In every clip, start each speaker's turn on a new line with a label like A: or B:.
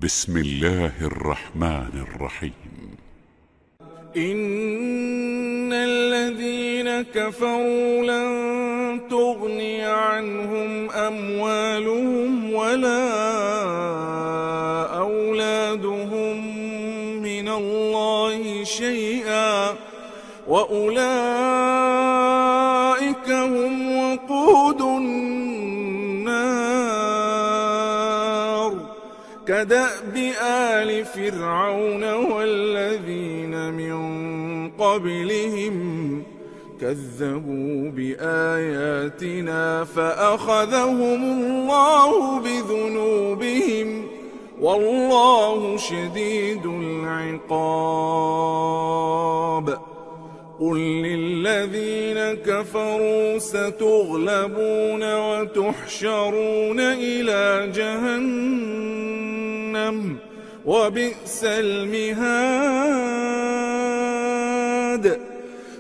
A: بسم الله الرحمن الرحيم.
B: إن الذين كفروا لن تغني عنهم أموالهم ولا أولادهم من الله شيئا وأولئك هم وقود النار كدأب آل فرعون والذين من قبلهم كذبوا بآياتنا فأخذهم الله بذنوبهم والله شديد العقاب. قل للذين كفروا ستغلبون وتحشرون إلى جهنم وبئس المهاد.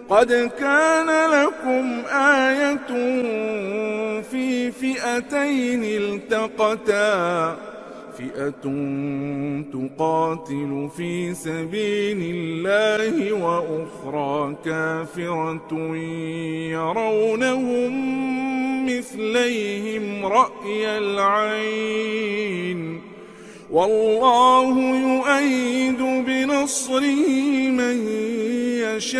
B: قد كان لكم آية في فئتين التقتا فئة تقاتل في سبيل الله وأخرى كافرة يرونهم مثليهم رأي العين والله يؤيد بنصره من يشاء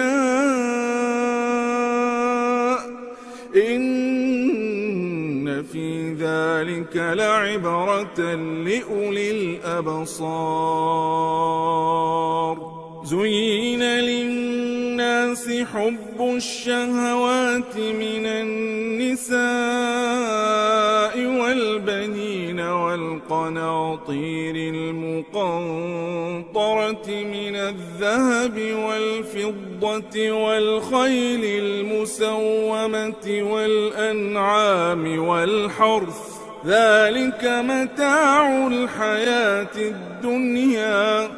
B: إن في ذلك لعبرة لأولي الأبصار. زين للناس حب الشهوات من النساء والبنين والقناطير المقنطرة من الذهب والفضة والخيل المسومة والأنعام والحرث ذلك متاع الحياة الدنيا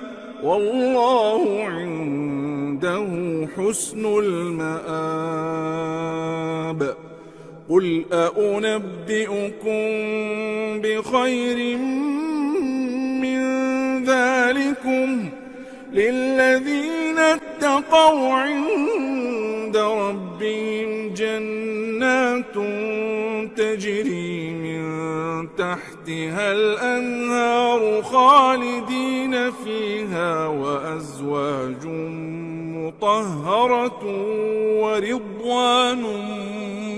B: والله عنده حسن المآب. قل أنبئكم بخير من ذلكم للذين اتقوا عند ربهم جنات تجري من تحتها الأنهار خالدين فيها وأزواج مطهرة ورضوان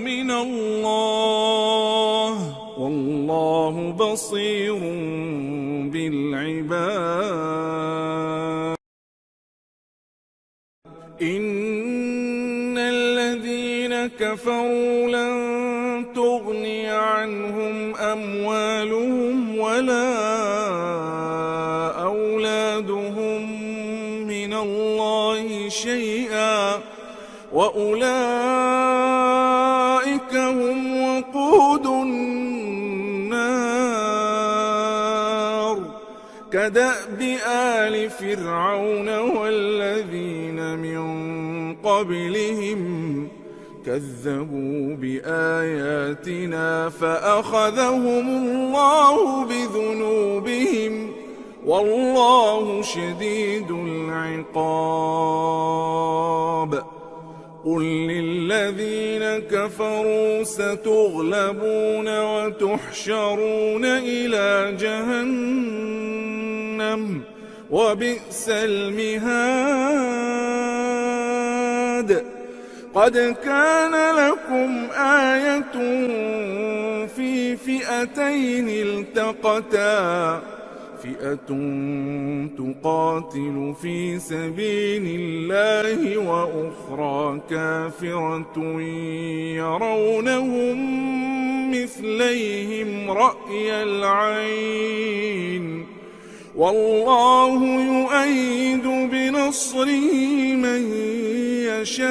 B: من الله والله بصير بالعباد. إن الذين كفروا لن تغني عنهم أموالهم ولا أولادهم من الله شيئا وأولئك هم وقود النار كدأب آل فرعون والذين من قبلهم كذبوا بآياتنا فأخذهم الله بذنوبهم والله شديد العقاب. قل للذين كفروا ستغلبون وتحشرون إلى جهنم وبئس المهاد. قد كان لكم آية في فئتين التقتا فئة تقاتل في سبيل الله وأخرى كافرة يرونهم مثليهم رأي العين والله يؤيد بنصره من يشاء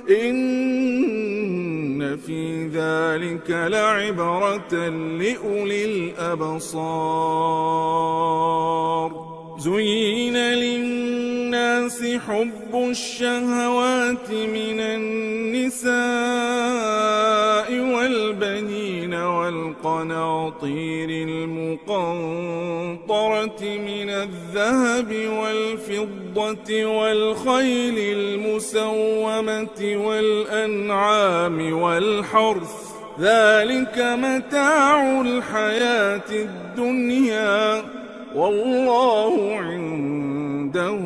B: إن في ذلك لعبرة لأولي الأبصار. زين للناس حب الشهوات من النساء والبنين والبنين والقناطير المقنطرة من الذهب والفضة والخيل المسومة والأنعام والحرث ذلك متاع الحياة الدنيا والله عنده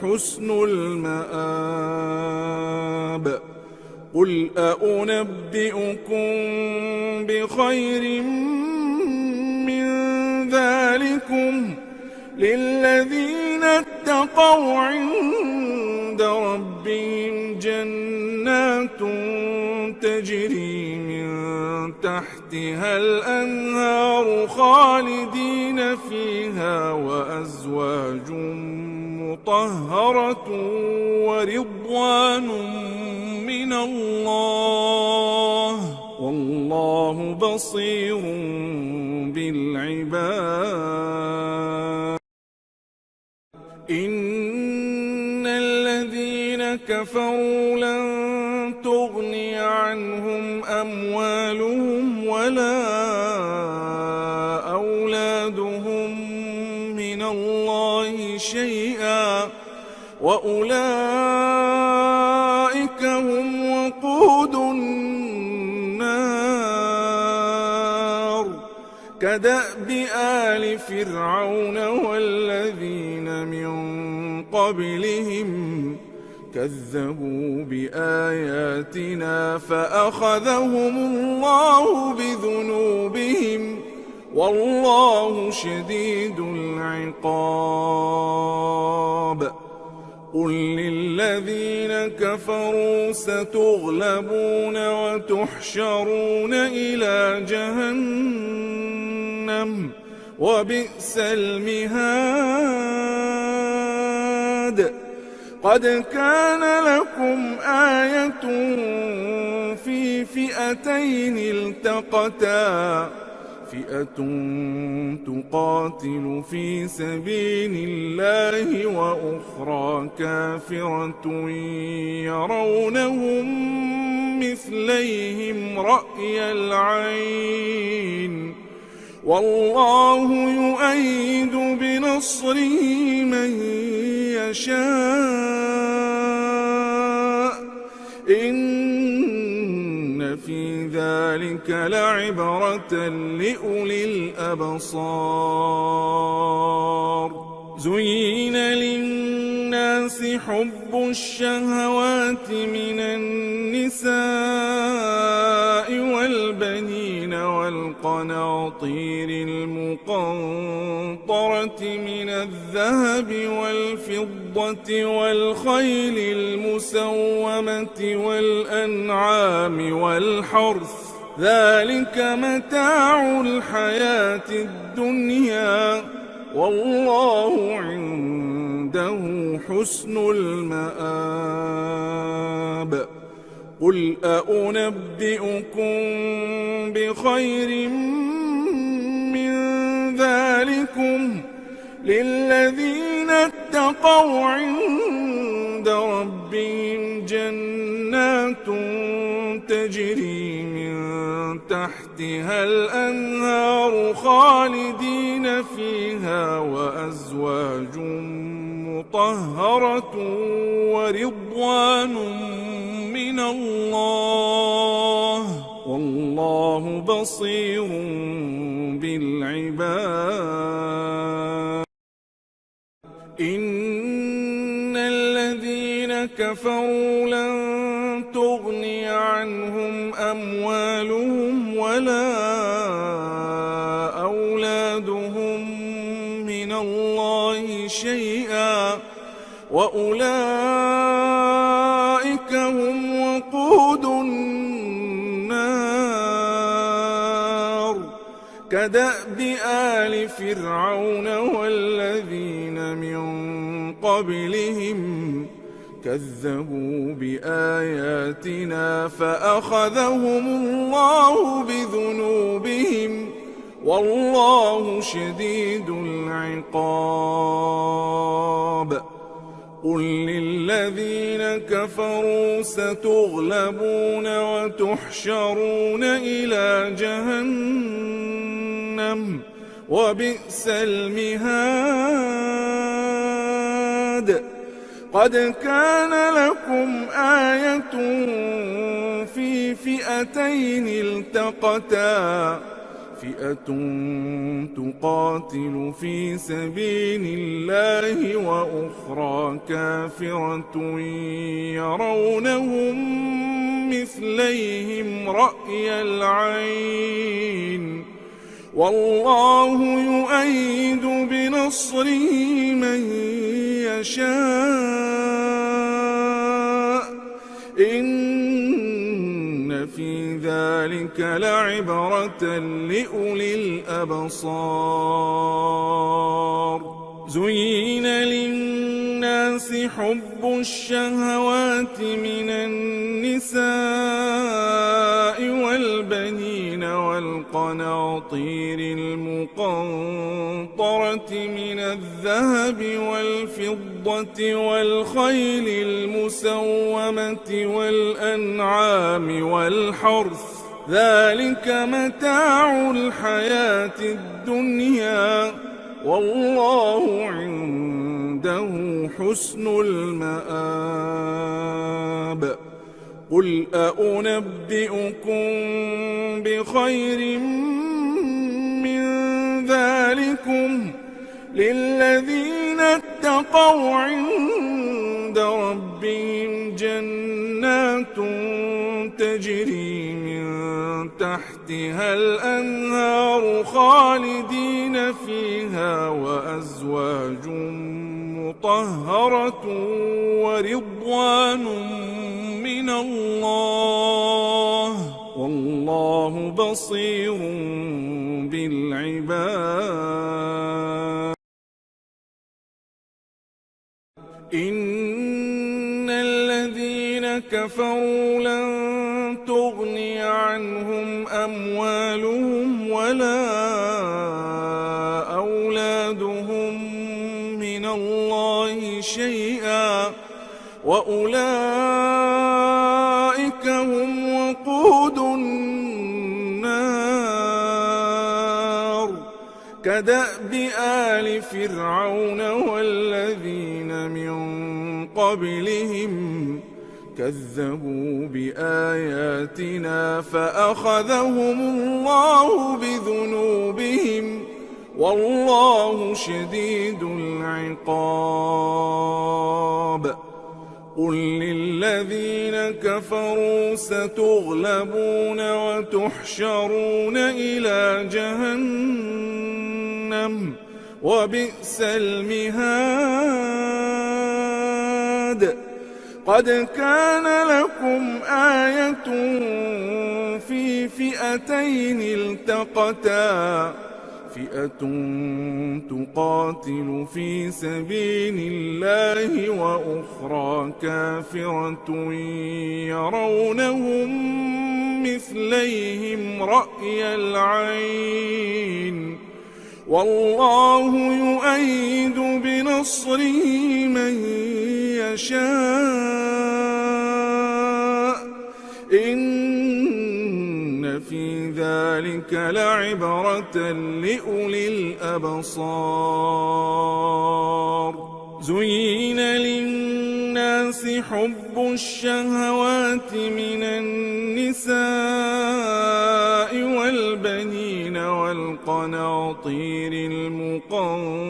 B: حسن المآب قل أنبئكم بخير من ذلكم للذين اتقوا عند ربهم جنات تجري من تحتها الأنهار خالدين فيها وأزواج مطهرة ورضوان من الله والله بصير بالعباد إن الذين كفروا لن تغني عنهم أموالهم ولا أولادهم من الله شيئا وأولئك هم وقود النار كدأب آل فرعون والذين من قبلهم كذبوا بآياتنا فأخذهم الله بذنوبهم والله شديد العقاب قل للذين كفروا ستغلبون وتحشرون إلى جهنم وبئس المهاد قد كان لكم آية في فئتين التقتا فئة تقاتل في سبيل الله وأخرى كافرة يرونهم مثليهم رأي العين والله يؤيد بنصره من يشاء إن في ذلك لعبرة لأولي الأبصار زين للناس حب الشهوات من النساء والبنين والقناطير المقنطرة من الذهب والفضة والخيل المسومة والأنعام والحرث ذلك متاع الحياة الدنيا والله عنده حسن المآب قل أنبئكم بخير من ذلكم للذين اتقوا عند ربهم جنات تجري من تحتها الأنهار خالدين فيها وأزواج مطهرة ورضوان من الله والله بصير بالعباد إن الذين كفروا لن تغني عنهم أموالهم ولا أولادهم من الله شيئا وأولئك هم وقود النار كدأب آل فرعون والذين من قبلهم كذبوا بآياتنا فأخذهم الله بذنوبهم والله شديد العقاب قل للذين كفروا ستغلبون وتحشرون إلى جهنم وبئس المهاد قد كان لكم آية في فئتين التقتا فئة تقاتل في سبيل الله وأخرى كافرة يرونهم مثليهم رأي العين والله يؤيد بنصره من يشاء إن في ذلك لعبرة لأولي الأبصار زين للناس حب الشهوات من النساء والبنين والقناطير المقنطرة من الذهب والفضة والخيل المسومة والأنعام والحرث ذلك متاع الحياة الدنيا والله عنده حسن المآب قل أنبئكم بخير من ذلكم للذين اتقوا عند ربهم جنات تجري من تحتها الأنهار خالدين فيها وأزواج مطهرة ورضوان من الله والله بصير بالعباد إن الذين كفروا لن تغني عنهم أموالهم ولا أولادهم من الله شيئا وأولئك هم وقود النار كدأب آل فرعون والذين من قبلهم كذبوا بآياتنا فأخذهم الله بذنوبهم والله شديد العقاب قل للذين كفروا ستغلبون وتحشرون إلى جهنم وبئس المهاد قد كان لكم آية في فئتين التقتا فئة تقاتل في سبيل الله وأخرى كافرة يرونهم مثليهم رأي العين والله يؤيد بنصره من يشاء إن في ذلك لعبرة لأولي الأبصار زين للناس حب الشهوات من النساء والبنين والقناطير المقنطرة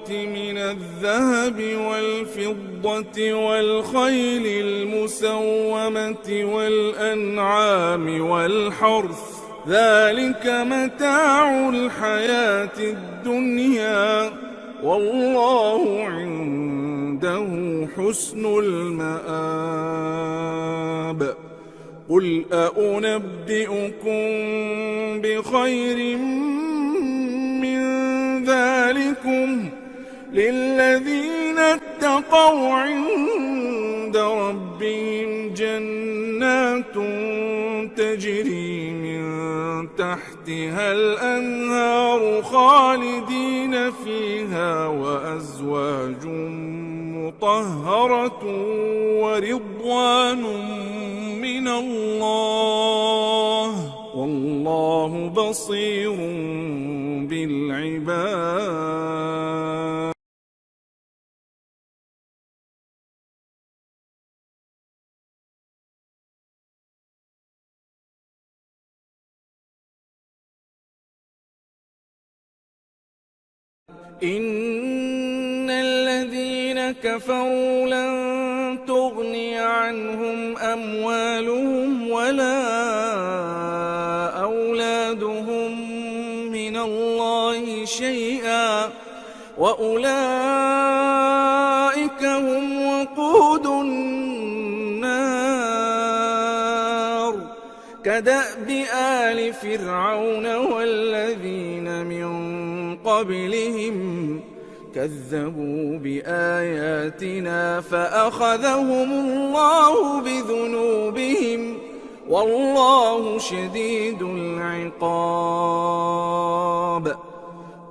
B: من الذهب والفضة والخيل المسومة والأنعام والحرث ذلك متاع الحياة الدنيا والله عنده حسن المآب قل أنبئكم بخير من ذلكم للذين اتقوا عند ربهم جنات تجري من تحتها الأنهار خالدين فيها وأزواج مطهرة ورضوان من الله، والله بصير بالعباد. إن الذين كفروا لن تغني عنهم أموالهم ولا أولادهم من الله شيئا، وأولئك هم وقود النار، كدأب آل فرعون والذين من قبلهم كذبوا بآياتنا فأخذهم الله بذنوبهم، والله شديد العقاب.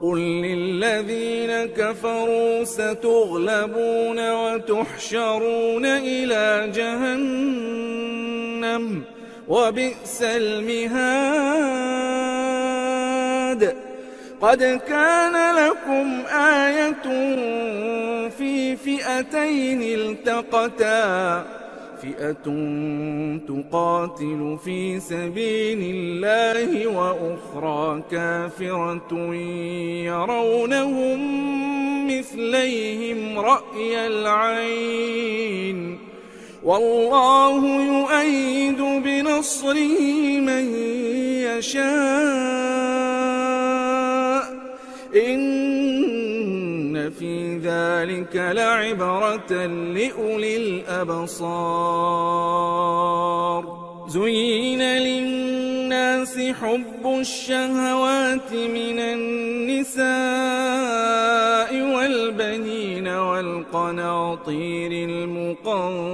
B: قل للذين كفروا ستغلبون وتحشرون إلى جهنم وبئس المهاد. قد كان لكم آية في فئتين التقتا، فئة تقاتل في سبيل الله وأخرى كافرة يرونهم مثليهم رأي العين، والله يؤيد بنصره من يشاء، إن في ذلك لعبرة لأولي الأبصار. زين للناس حب الشهوات من النساء والبنين والقناطير المقنطرة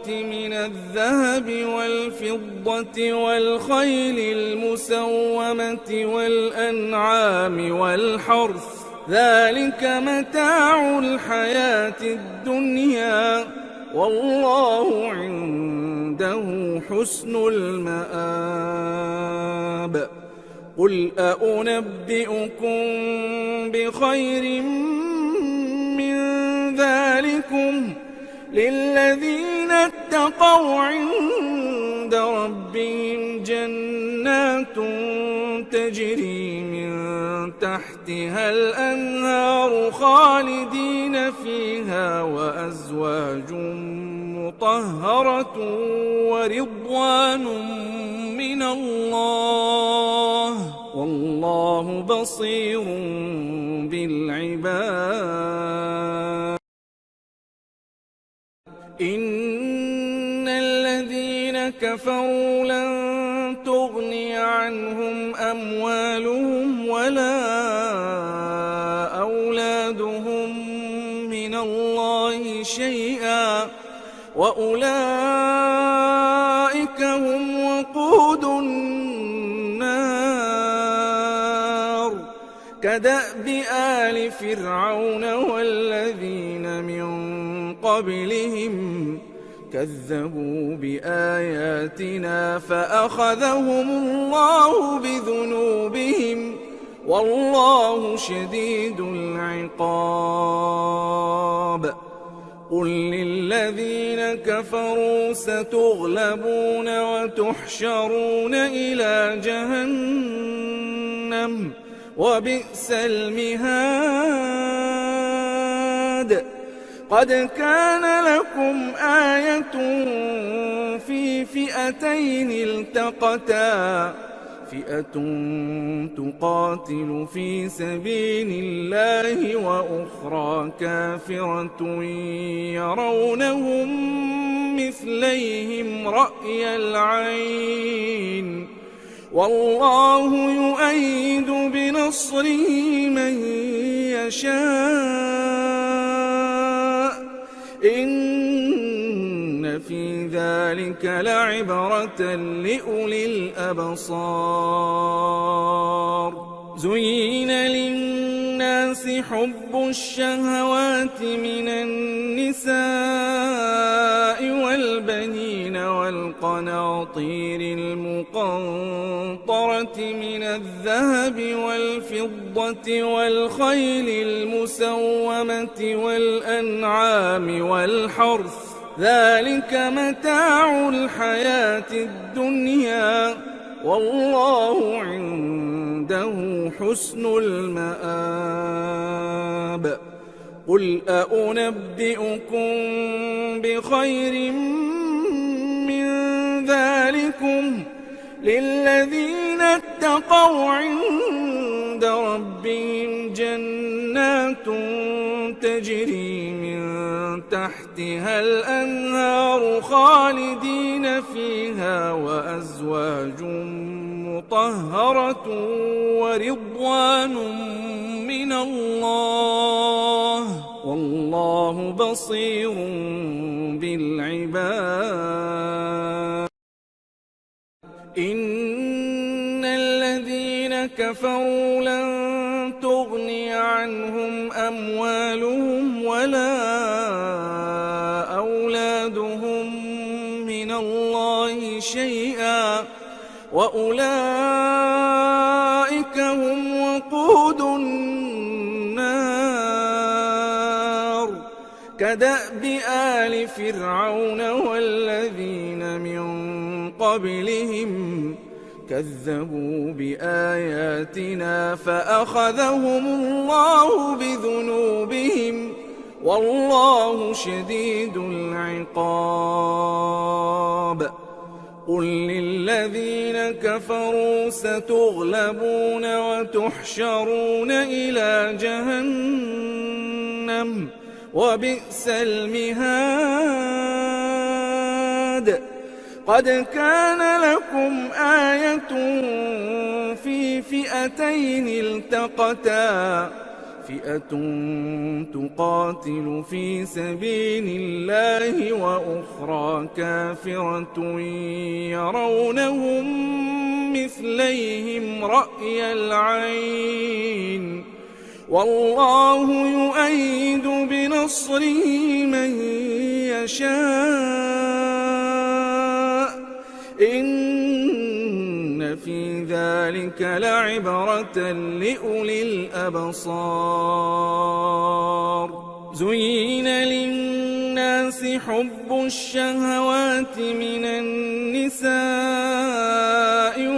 B: من الذهب والفضة والخيل المسومة والأنعام والحرث، ذلك متاع الحياة الدنيا، والله عنده حسن المآب. قل أنبئكم بخير من ذلكم للذين اتقوا عند ربهم جنات تجري من تحتها الأنهار خالدين فيها، وأزواج مطهرة ورضوان من الله، والله بصير بالعباد. إن الذين كفروا لن تغني عنهم أموالهم ولا أولادهم من الله شيئا، وأولئك هم وقود النار، كدأب آل فرعون والذين من قبلهم كذبوا بآياتنا فأخذهم الله بذنوبهم، والله شديد العقاب. قل للذين كفروا ستغلبون وتحشرون إلى جهنم وبئس المهاد. قد كان لكم آية في فئتين التقتا، فئة تقاتل في سبيل الله وأخرى كافرة يرونهم مثليهم رأي العين، والله يؤيد بنصره من يشاء، إن في ذلك لعبرة لأولي الأبصار. زين للناس للناس حب الشهوات من النساء والبنين والقناطير المقنطرة من الذهب والفضة والخيل المسومة والأنعام والحرث ذلك متاع الحياة الدنيا والله عنده حسن المآب قل أنبئكم بخير من ذلكم للذين اتقوا عند ربهم جنات تجري من تحتها الأنهار خالدين فيها وأزواج مطهرة ورضوان من الله والله بصير بالعباد إن الذين كفروا لن تغني عنهم أموالهم ولا أولادهم من الله شيئا وأولئك هم وقود النار كدأب آل فرعون والذين من قبلهم كذبوا بآياتنا فأخذهم الله بذنوبهم والله شديد العقاب قل للذين كفروا ستغلبون وتحشرون إلى جهنم وبئس المهاد قد كان لكم آية في فئتين التقتا فئة تقاتل في سبيل الله وأخرى كافرة يرونهم مثليهم رأي العين والله يؤيد بنصره من يشاء إن في ذلك لعبرة لأولي الأبصار زين للناس حب الشهوات من النساء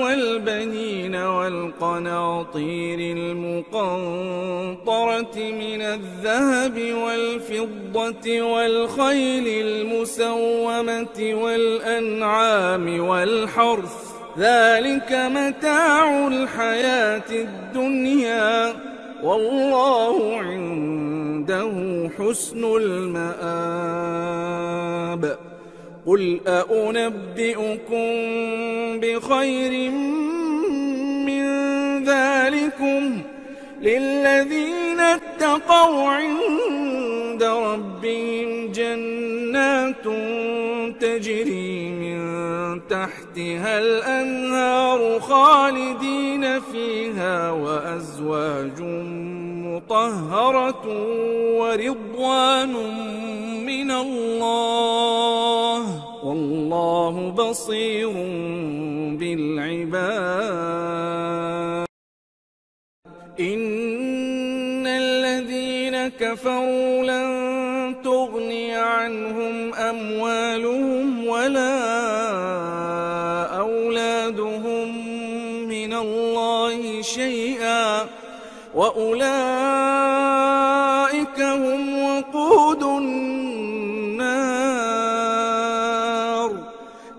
B: والبنين والقناطير المقنطرة من الذهب والفضة والخيل المسومة والأنعام والحرث ذلك متاع الحياة الدنيا والله عنده حسن المآب قل أنبئكم بخير من ذلكم للذين اتقوا عند ربهم جنات تجري من تحتها الأنهار خالدين فيها وأزواج مطهرة ورضوان من الله والله بصير بالعباد إن الذين كفروا لن تغني عنهم أموالهم ولا أولادهم من الله شيئا وأولئك هم وقود النار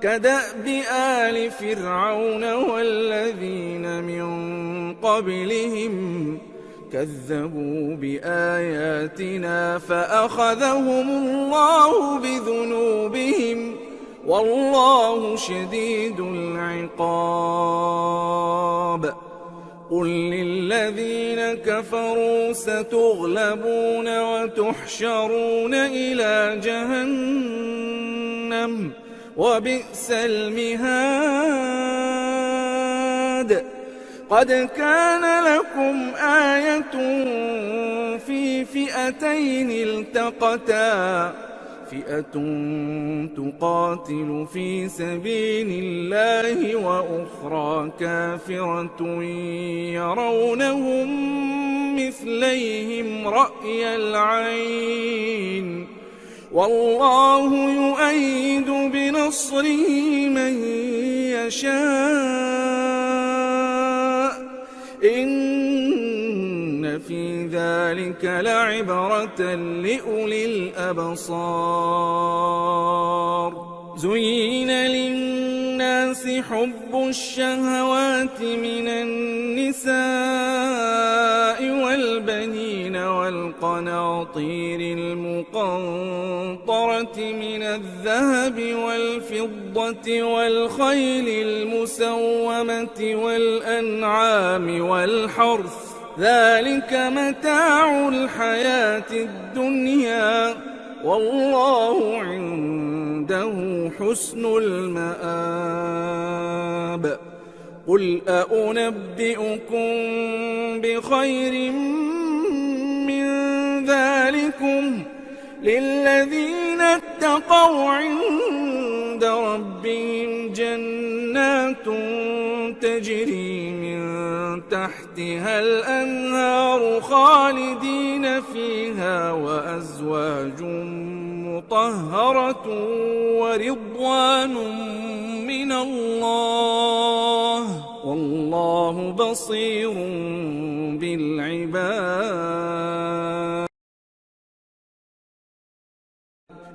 B: كدأب آل فرعون والذين من قبلهم كذبوا بآياتنا فأخذهم الله بذنوبهم والله شديد العقاب قل للذين كفروا ستغلبون وتحشرون إلى جهنم وبئس المهاد قد كان لكم آية في فئتين التقتا فئة تقاتل في سبيل الله وأخرى كافرة يرونهم مثليهم رأي العين والله يؤيد بنصره من يشاء إن في ذلك لعبرة لأولي الأبصار زين للناس حب الشهوات من النساء والبنين والقناطير المقنطرة من الذهب والفضة والخيل المسومة والأنعام والحرث ذلك متاع الحياة الدنيا والله عنده حسن المآب قل أنبئكم بخير من ذلكم للذين اتقوا عند ربهم جنات تجري من تحتها الأنهار خالدين فيها وأزواج مطهرة ورضوان من الله والله بصير بالعباد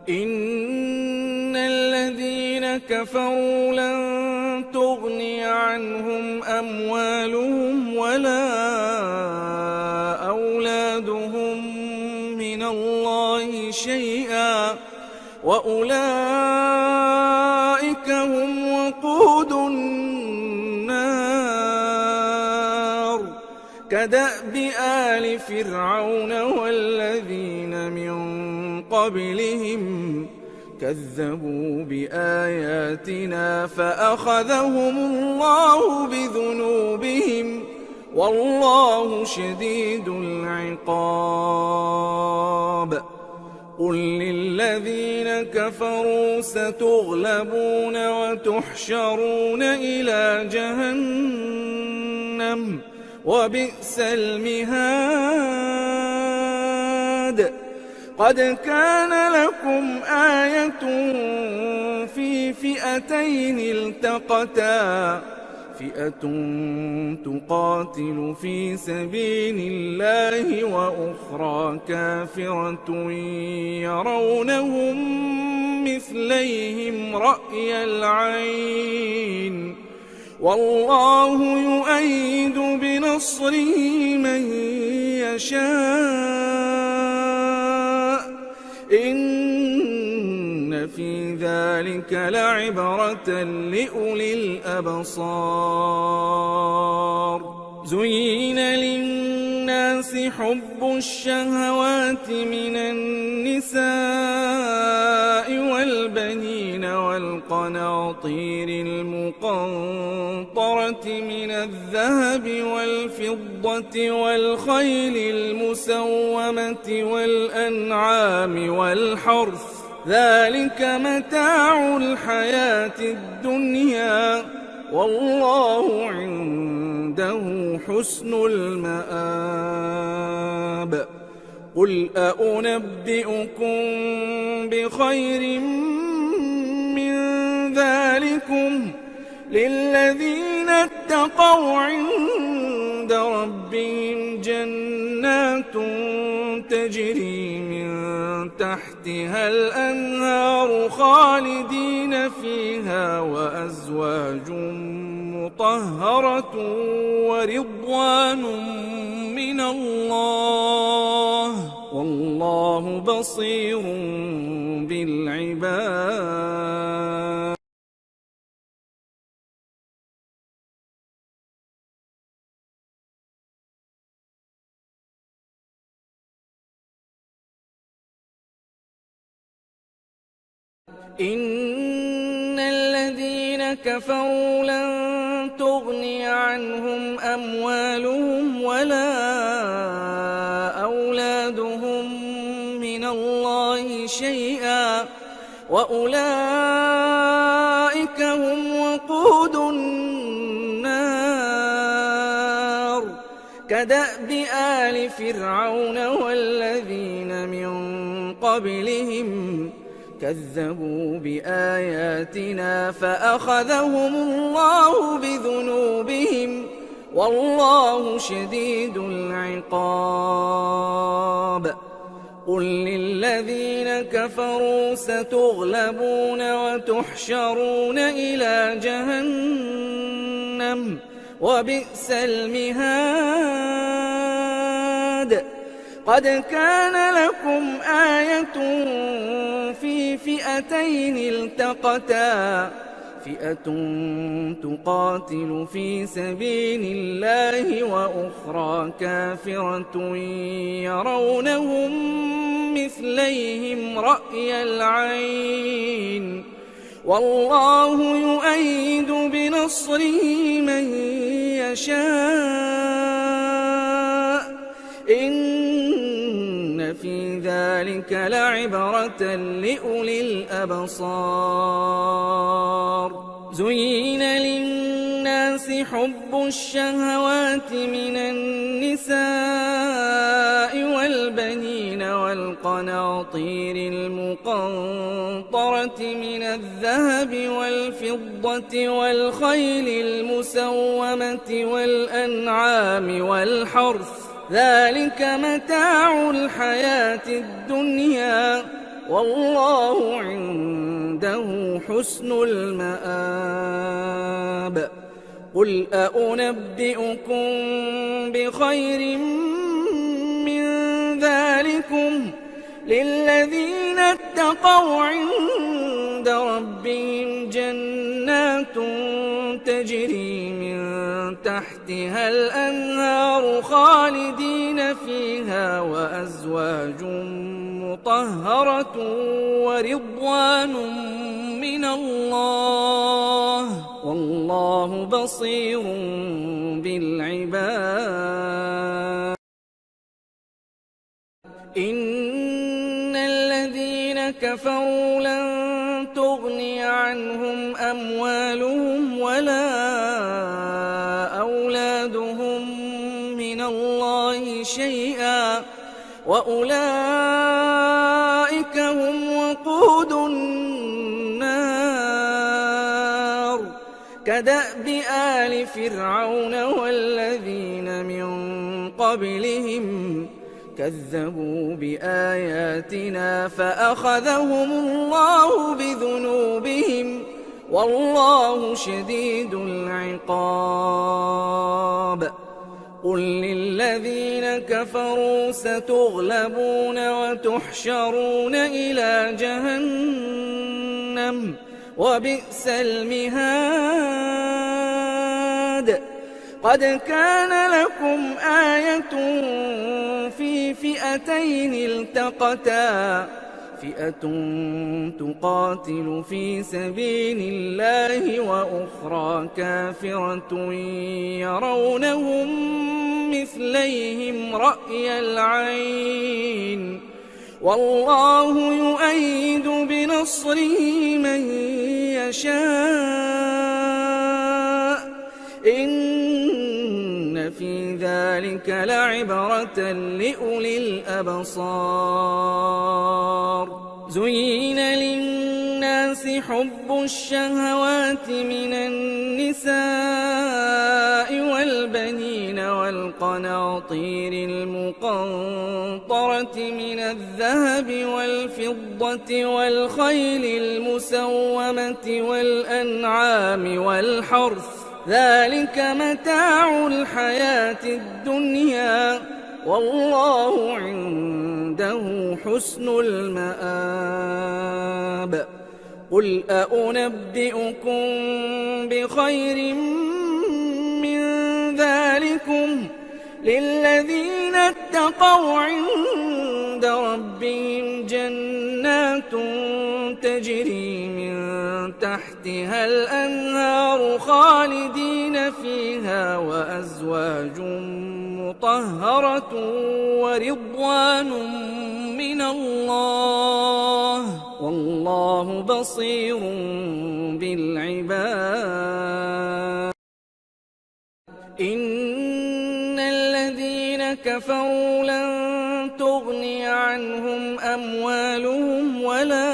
B: إن الذين كفروا لن تغني عنهم أموالهم ولا أولادهم من الله شيئا وأولئك هم وقود النار كدأب آل فرعون والذين من قبلهم كذبوا بآياتنا فأخذهم الله بذنوبهم والله شديد العقاب قل للذين كفروا ستغلبون وتحشرون إلى جهنم وبئس المهاد قد كان لكم آية في فئتين التقتا فئة تقاتل في سبيل الله وأخرى كافرة يرونهم مثليهم رأي العين والله يؤيد بنصره من يشاء إن في ذلك لعبرة لأولي الأبصار زين للناس حب الشهوات من النساء والبنين والقناطير المقنطرة من الذهب والفضة والخيل المسومة والأنعام والحرث ذلك متاع الحياة الدنيا والله عنده حسن المآب قل أنبئكم بخير من ذلكم للذين اتقوا عند ربهم جنات تجري من تحتها الأنهار خالدين فيها وأزواج مطهرة ورضوان من الله والله بصير بالعباد إن الذين كفروا لن تغني تغني عنهم أموالهم ولا أولادهم من الله شيئا وأولئك هم وقود النار كدأب آل فرعون والذين من قبلهم كذبوا بآياتنا فأخذهم الله بذنوبهم والله شديد العقاب قل للذين كفروا ستغلبون وتحشرون إلى جهنم وبئس المهاد قد كان لكم آية في فئتين التقتا فئة تقاتل في سبيل الله وأخرى كافرة يرونهم مثليهم رأي العين والله يؤيد بنصره من يشاء إن في ذلك لعبرة لأولي الأبصار زين للناس حب الشهوات من النساء والبنين والقناطير المقنطرة من الذهب والفضة والخيل المسومة والأنعام والحرث ذلك متاع الحياة الدنيا والله عنده حسن المآب قل أنبئكم بخير من ذلكم للذين اتقوا عند ربهم جنات تجري من تحتها الأنهار خالدين فيها وأزواج مطهرة ورضوان من الله والله بصير بالعباد إن الذين كفروا لن تغني عنهم أموالهم ولا أولادهم من الله شيئا وأولئك هم وقود النار كدأب آل فرعون والذين من قبلهم كذبوا بآياتنا فأخذهم الله بذنوبهم والله شديد العقاب قل للذين كفروا ستغلبون وتحشرون إلى جهنم وبئس المهاد قد كان لكم آية في فئتين التقتا فئة تقاتل في سبيل الله وأخرى كافرة يرونهم مثليهم رأي العين والله يؤيد بنصره من يشاء إن في ذلك لعبرة لأولي الأبصار زين للناس حب الشهوات من النساء والبنين والقناطير المقنطرة من الذهب والفضة والخيل المسومة والأنعام والحرث ذلك متاع الحياة الدنيا والله عنده حسن المآب قل أنبئكم بخير من ذلكم للذين اتقوا عند ربهم جنات تجري من تحتها الأنهار خالدين فيها وأزواج مطهرة ورضوان من الله والله بصير بالعباد. إن الذين كفروا لن تغني عنهم أموالهم ولا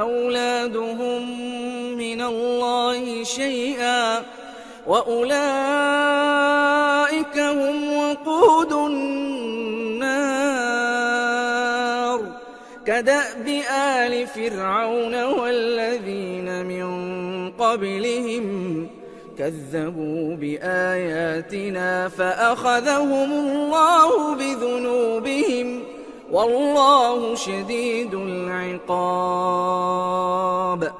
B: أولادهم من الله شيئا وأولئك هم وقود النار كدأب آل فرعون والذين من قبلهم كذبوا بآياتنا فأخذهم الله بذنوبهم والله شديد العقاب.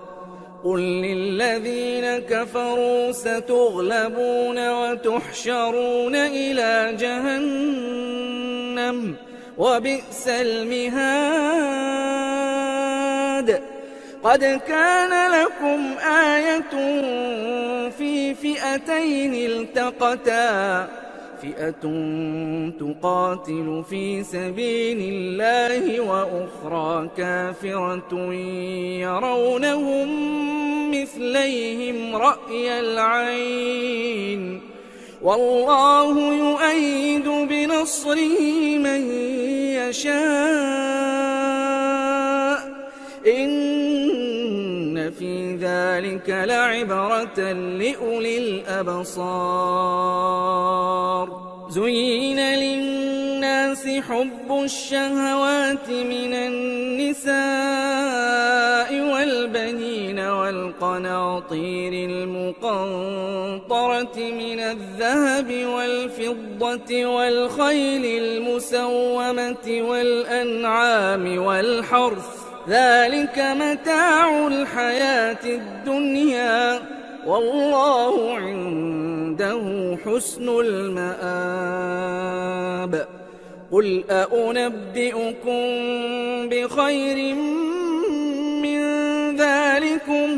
B: قل للذين كفروا ستغلبون وتحشرون إلى جهنم وبئس المهاد. قد كان لكم آية في فئتين التقتا فئة تقاتل في سبيل الله وأخرى كافرة يرونهم مثليهم رأي العين والله يؤيد بنصره من يشاء إن في ذلك لعبرة لأولي الأبصار. زين للناس حب الشهوات من النساء والبنين والقناطير المقنطرة من الذهب والفضة والخيل المسومة والأنعام والحرث ذلك متاع الحياة الدنيا والله عنده حسن المآب. قل أنبئكم بخير من ذلكم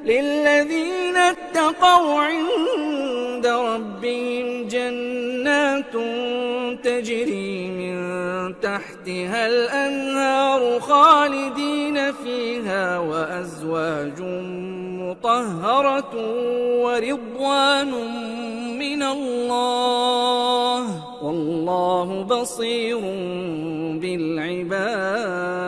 B: للذين اتقوا عند ربهم جنات تجري من تحتها الأنهار خالدين فيها وأزواج مطهرة ورضوان من الله والله بصير بالعباد.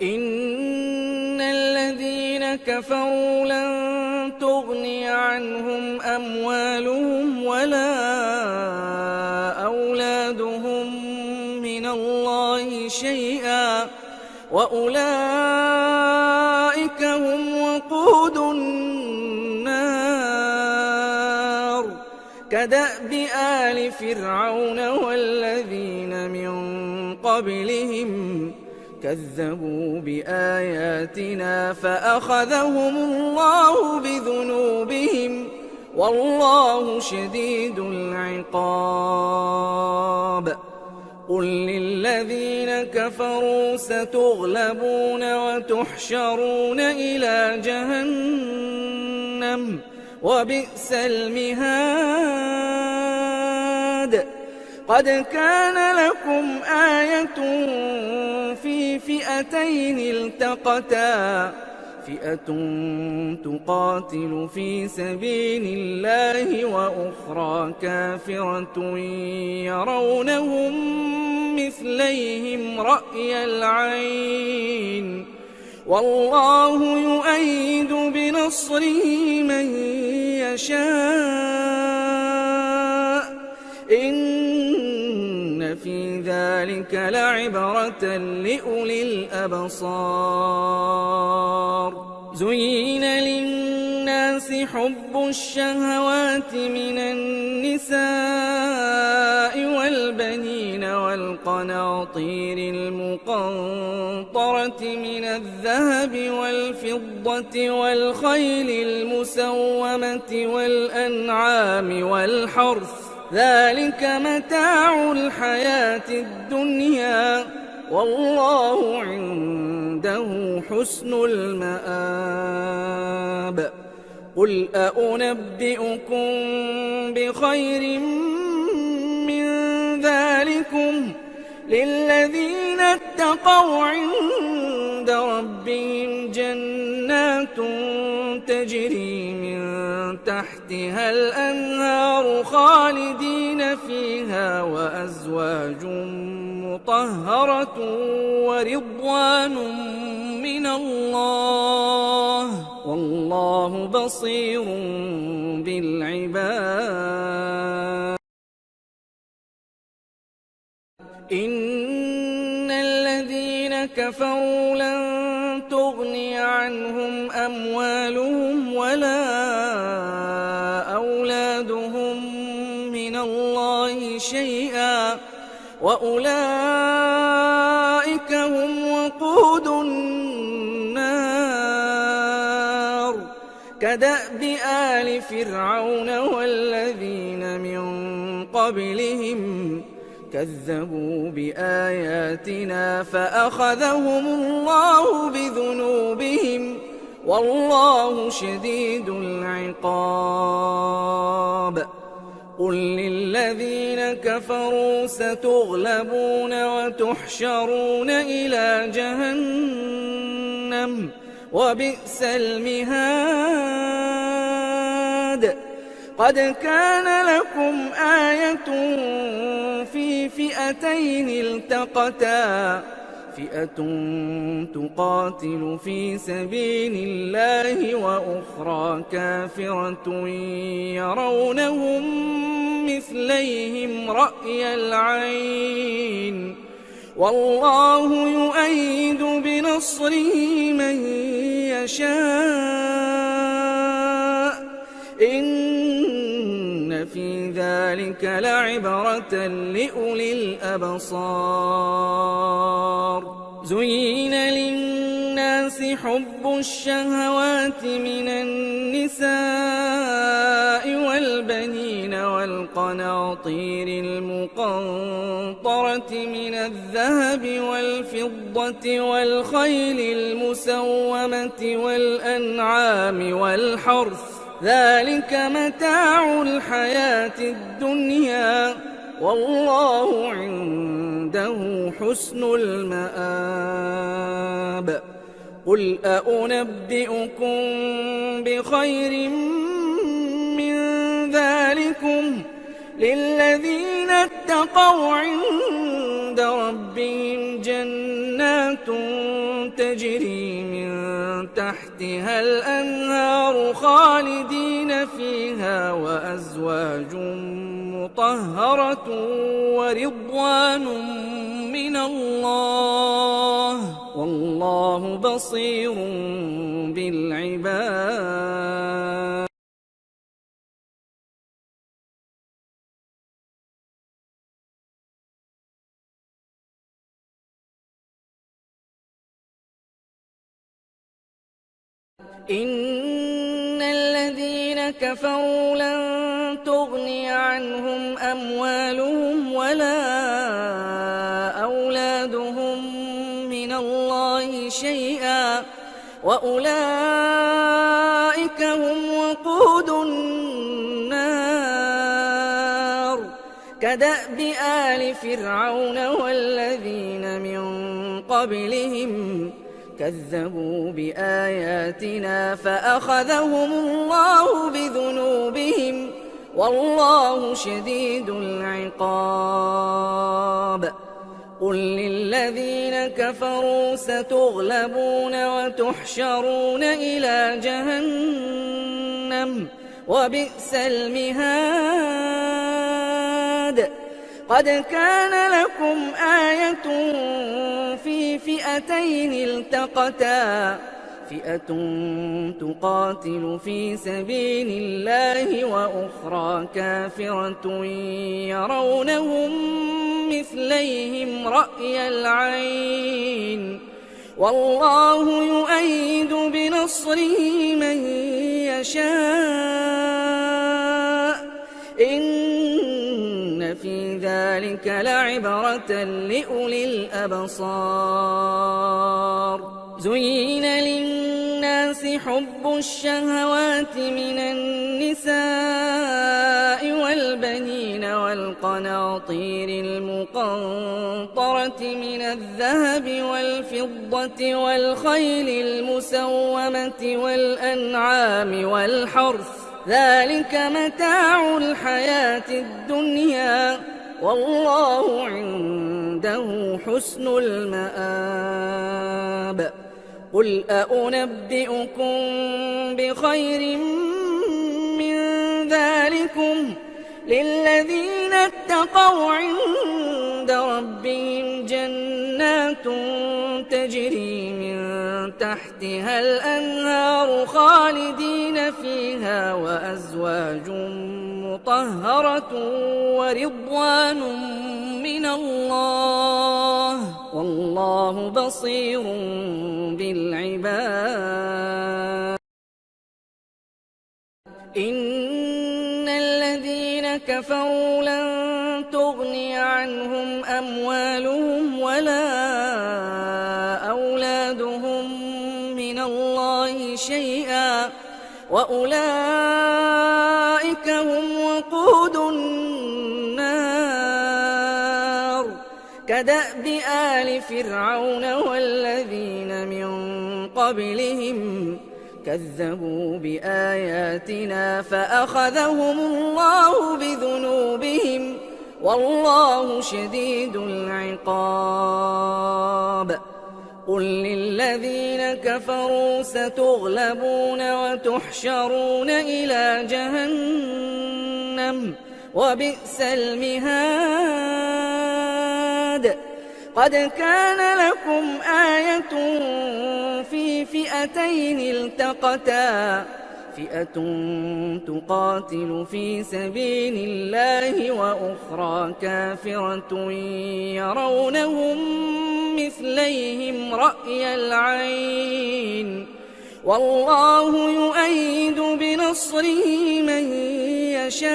B: إن الذين كفروا لن تغني عنهم أموالهم ولا أولادهم من الله شيئا وأولئك هم وقود النار كدأب آل فرعون والذين من قبلهم كذبوا بآياتنا فأخذهم الله بذنوبهم والله شديد العقاب. قل للذين كفروا ستغلبون وتحشرون إلى جهنم وبئس المهاد. قد كان لكم آية في فئتين التقتا فئة تقاتل في سبيل الله وأخرى كافرة يرونهم مثليهم رأي العين والله يؤيد بنصره من يشاء إن في ذلك لعبرة لأولي الأبصار. زين للناس حب الشهوات من النساء والبنين والقناطير المقنطرة من الذهب والفضة والخيل المسومة والأنعام والحرث ذلك متاع الحياة الدنيا والله عنده حسن المآب قل أنبئكم بخير من ذلكم للذين اتقوا عند ربهم جنات تجري من تحتها الأنهار خالدين فيها وأزواج مطهرة ورضوان من الله والله بصير بالعباد إن الذين كفروا لن تغني عنهم أموالهم ولا أولادهم من الله شيئا وأولئك هم وقود النار كدأب آل فرعون والذين من قبلهم كذبوا بآياتنا فأخذهم الله بذنوبهم والله شديد العقاب قل للذين كفروا ستغلبون وتحشرون إلى جهنم وبئس المهاد قد كان لكم آية في فئتين التقتا فئة تقاتل في سبيل الله وأخرى كافرة يرونهم مثليهم رأي العين والله يؤيد بنصره من يشاء إن في ذلك لعبرة لأولي الأبصار زين للناس حب الشهوات من النساء والبنين والقناطير المقنطرة من الذهب والفضة والخيل المسومة والأنعام والحرث ذلك متاع الحياة الدنيا والله عنده حسن المآب قل أنبئكم بخير من ذلكم للذين اتقوا عند ربهم جنات تجري من تحتها الأنهار خالدين فيها وأزواج مطهرة ورضوان من الله والله بصير بالعباد إن الذين كفروا لن تغني عنهم أموالهم ولا أولادهم من الله شيئا وأولئك هم وقود النار كدأب آل فرعون والذين من قبلهم كذبوا بآياتنا فأخذهم الله بذنوبهم والله شديد العقاب قل للذين كفروا ستغلبون وتحشرون إلى جهنم وبئس المهاد قد كان لكم آية في فئتين التقتا فئة تقاتل في سبيل الله وأخرى كافرة يرونهم مثليهم رأي العين والله يؤيد بنصره من يشاء إن في ذلك لعبرة لأولي الأبصار زين للناس حب الشهوات من النساء والبنين والقناطير المقنطرة من الذهب والفضة والخيل المسومة والأنعام والحرث ذلك متاع الحياة الدنيا والله عنده حسن المآب قل أنبئكم بخير من ذلكم للذين اتقوا عند ربهم جنات تجري من تحتها الأنهار خالدين فيها وأزواج مطهرة ورضوان من الله والله بصير بالعباد إن الذين كفروا لن تغني عنهم أموالهم ولا أولادهم من الله شيئا وأولئك هم وقود النار كدأب آل فرعون والذين من قبلهم كذبوا بآياتنا فأخذهم الله بذنوبهم والله شديد العقاب قل للذين كفروا ستغلبون وتحشرون إلى جهنم وبئس المهاد قد كان لكم آية في فئتين التقتا فئة تقاتل في سبيل الله وأخرى كافرة يرونهم مثليهم رأي العين والله يؤيد بنصره من يشاء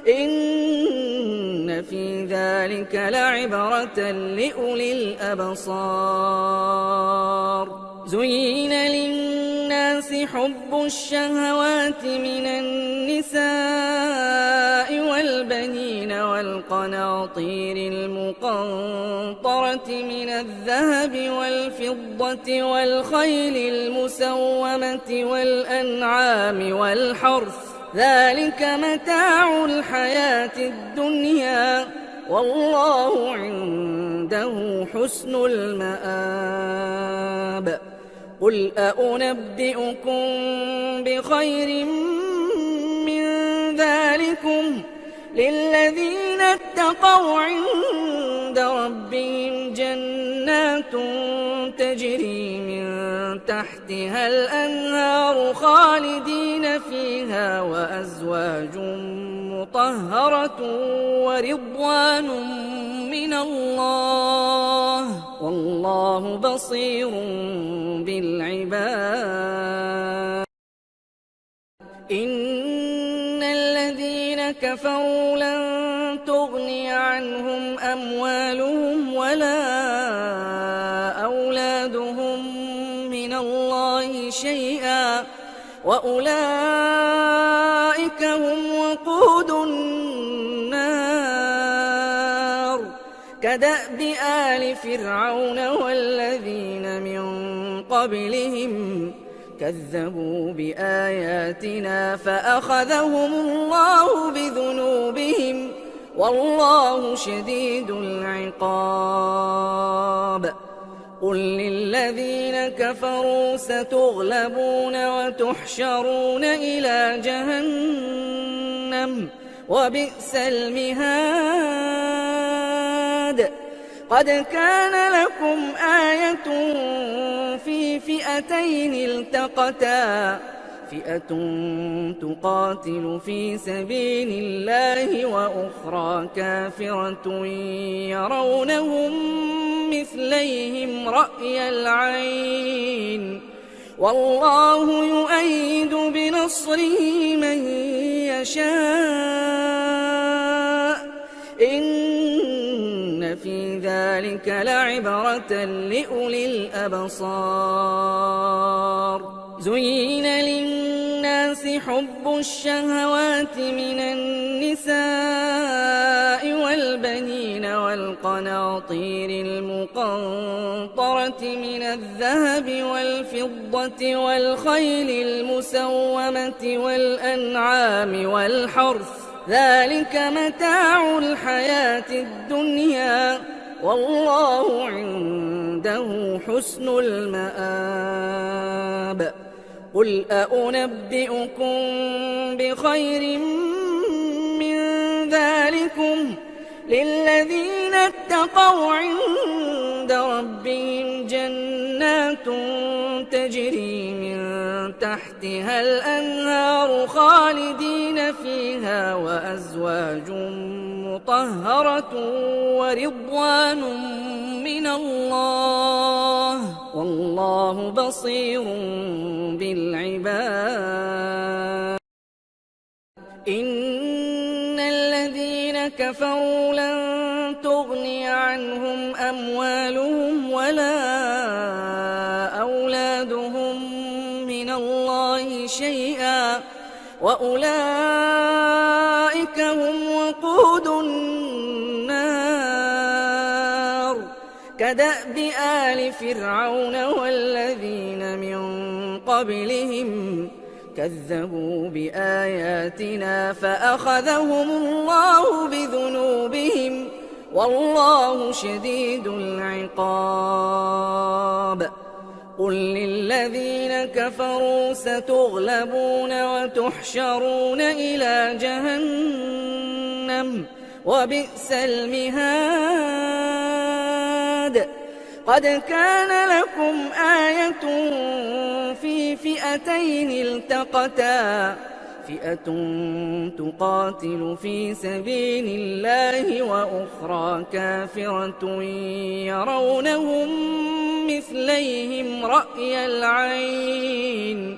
B: إن في ذلك لعبرة لأولي الأبصار زين للناس حب الشهوات من النساء والبنين والقناطير المقنطرة من الذهب والفضة والخيل المسومة والأنعام والحرث ذلك متاع الحياة الدنيا والله عنده حسن المآب قل أنبئكم بخير من ذلكم للذين اتقوا عند ربهم جنات تجري من تحتها الأنهار خالدين فيها وأزواج مطهرة ورضوان من الله والله بصير بالعباد إن الذين كفروا لن تغني عنهم أموالهم ولا أولادهم من الله شيئا وأولئك هم وقود النار كدأب آل فرعون والذين من قبلهم كذبوا بآياتنا فأخذهم الله بذنوبهم والله شديد العقاب قل للذين كفروا ستغلبون وتحشرون إلى جهنم وبئس المهاد قد كان لكم آية في فئتين التقتا فئة تقاتل في سبيل الله وأخرى كافرة يرونهم مثليهم رأي العين والله يؤيد بنصره من يشاء إن في ذلك لعبرة لأولي الأبصار زين للناس حب الشهوات من النساء والبنين والقناطير المقنطرة من الذهب والفضة والخيل المسومة والأنعام والحرث ذلك متاع الحياة الدنيا والله عنده حسن المآب قل أنبئكم بخير من ذلكم للذين اتقوا عند ربهم جنات تجري من تحتها الأنهار خالدين فيها وأزواج مطهرة ورضوان من الله والله بصير بالعباد إن الذين كفروا لن تغني عنهم أموالهم ولا أولادهم من الله شيئا وأولئك هم وقود النار كدأب آل فرعون والذين من قبلهم كذبوا بآياتنا فأخذهم الله بذنوبهم والله شديد العقاب قل للذين كفروا ستغلبون وتحشرون إلى جهنم وبئس المهاد قد كان لكم آية في فئتين التقتا فئة تقاتل في سبيل الله وأخرى كافرة يرونهم مثليهم رأي العين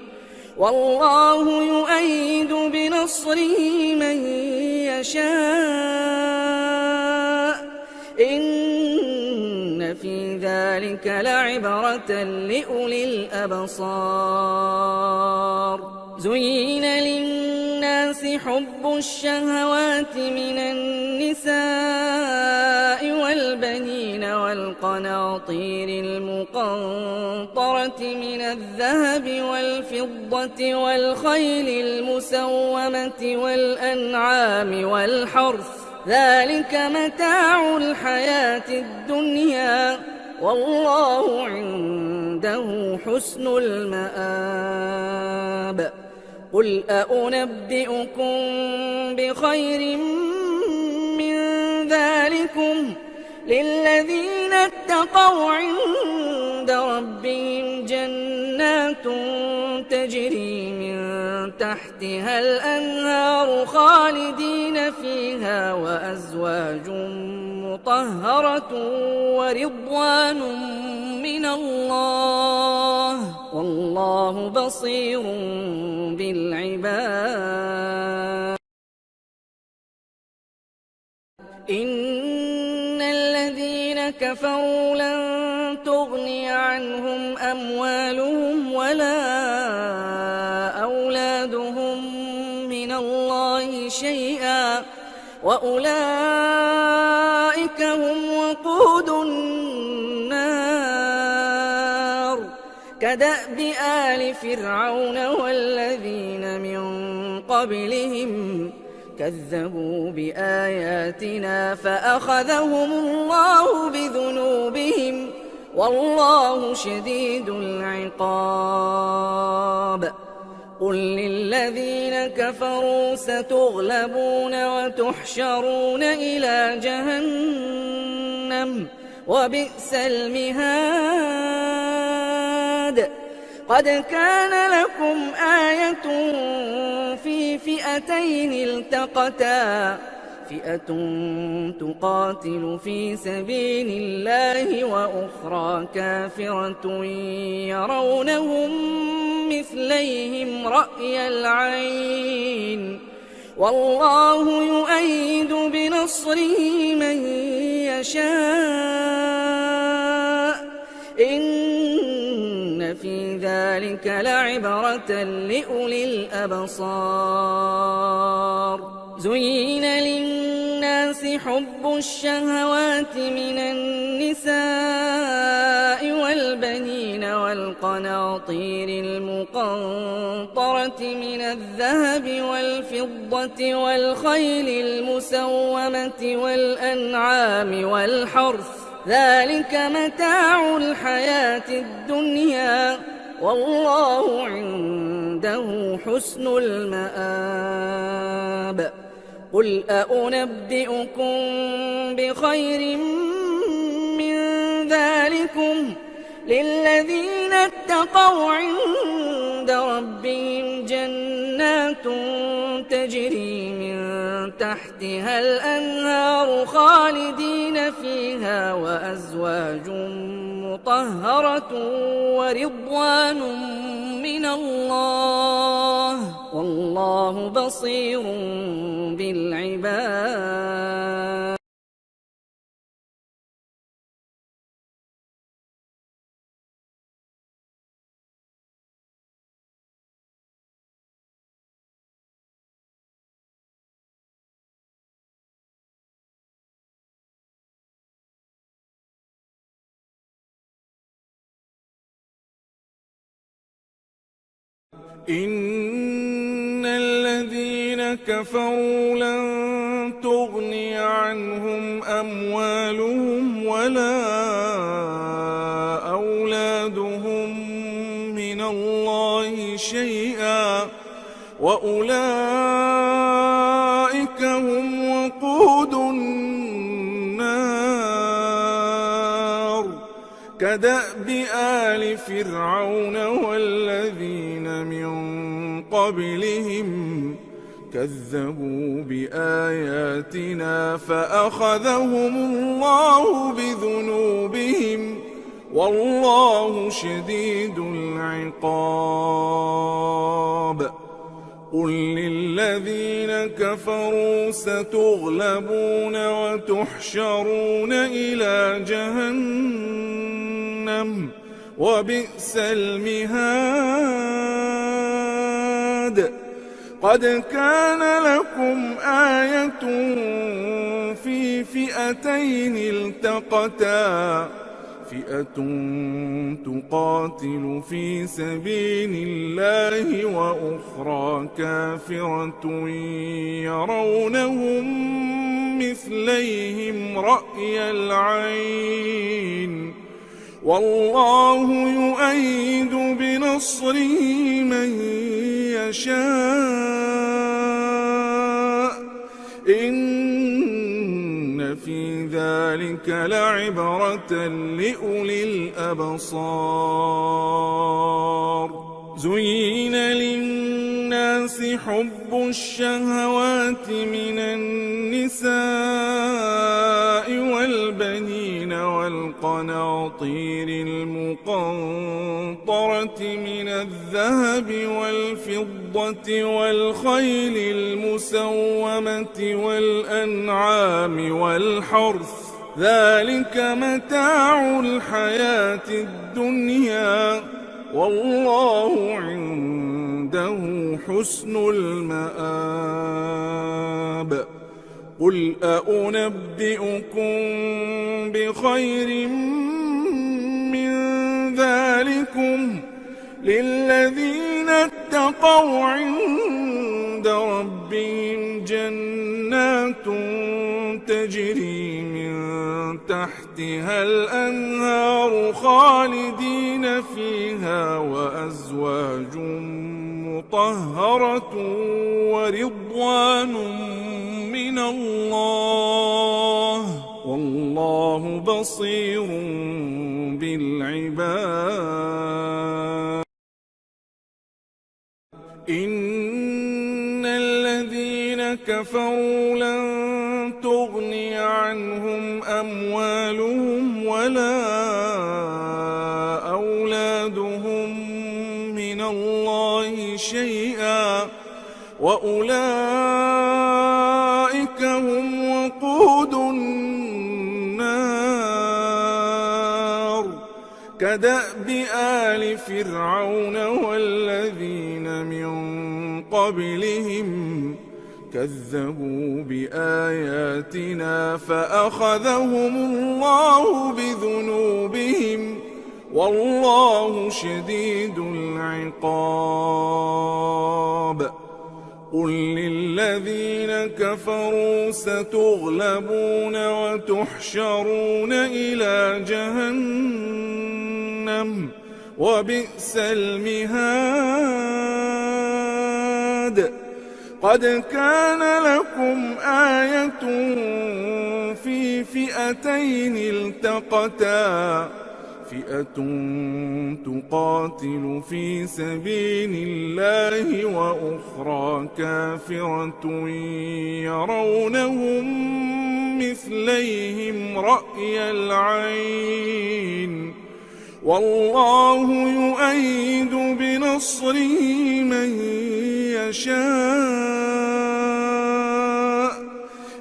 B: والله يؤيد بنصره من يشاء إن في ذلك لعبرة لأولي الأبصار زين للناس حب الشهوات من النساء والبنين والقناطير المقنطرة من الذهب والفضة والخيل المسومة والأنعام والحرث ذلك متاع الحياة الدنيا والله عنده حسن المآب قل أنبئكم بخير من ذلكم للذين اتقوا عند ربهم جنات تجري من تحتها الأنهار خالدين فيها وأزواج مطهرة ورضوان من الله والله بصير بالعباد إن الذين كفروا لن تغني عنهم أموالهم ولا أولادهم من الله شيئا وأولئك هم وقود النار كدأب آل فرعون والذين من قبلهم كذبوا بآياتنا فأخذهم الله بذنوبهم والله شديد العقاب قل للذين كفروا ستغلبون وتحشرون إلى جهنم وبئس المهاد قد كان لكم آية في فئتين التقتا فئة تقاتل في سبيل الله وأخرى كافرة يرونهم مثليهم رأي العين والله يؤيد بنصره من يشاء إن في ذلك لعبرة لأولي الأبصار زين للناس حب الشهوات من النساء والبنين والقناطير المقنطرة من الذهب والفضة والخيل المسومة والأنعام والحرث ذلك متاع الحياة الدنيا والله عنده حسن المآب قل أنبئكم بخير من ذلكم للذين اتقوا عند ربهم جنات تجري من تحتها الأنهار خالدين فيها وأزواج مطهرة ورضوان من الله والله بصير بالعباد
C: إن الذين كفروا لن تغني عنهم أموالهم ولا أولادهم من الله شيئا وأولئك هم وقود النار كدأب آل فرعون والذين من قبلهم كذبوا بآياتنا فأخذهم الله بذنوبهم والله شديد العقاب قل للذين كفروا ستغلبون وتحشرون إلى جهنم وبئس المهاد قد كان لكم آية في فئتين التقتا فئة تقاتل في سبيل الله وأخرى كافرة يرونهم مثليهم رأي العين والله يؤيد بنصره من يشاء إن في ذلك لعبرة لأولي الأبصار زين للناس حب الشهوات من النساء والبنين والقناطير المقنطرة من الذهب والفضة والخيل المسومة والأنعام والحرث ذلك متاع الحياة الدنيا والله عنده حسن المآب قل أنبئكم بخير من ذلكم للذين اتقوا عند ربهم جنات تجري من تحتها الأنهار خالدين فيها وأزواج مطهرة ورضوان من الله والله بصير بالعباد الذين كفروا لن تغني عنهم أموالهم ولا أولادهم من الله شيئا وأولئك هم وقود النار كدأب آل فرعون والذين من قبلهم كذبوا بآياتنا فأخذهم الله بذنوبهم والله شديد العقاب قل للذين كفروا ستغلبون وتحشرون إلى جهنم وبئس المهاد قد كان لكم آية في فئتين التقتا فئة تقاتل في سبيل الله وأخرى كافرة يرونهم مثليهم رأي العين والله يؤيد بنصره من يشاء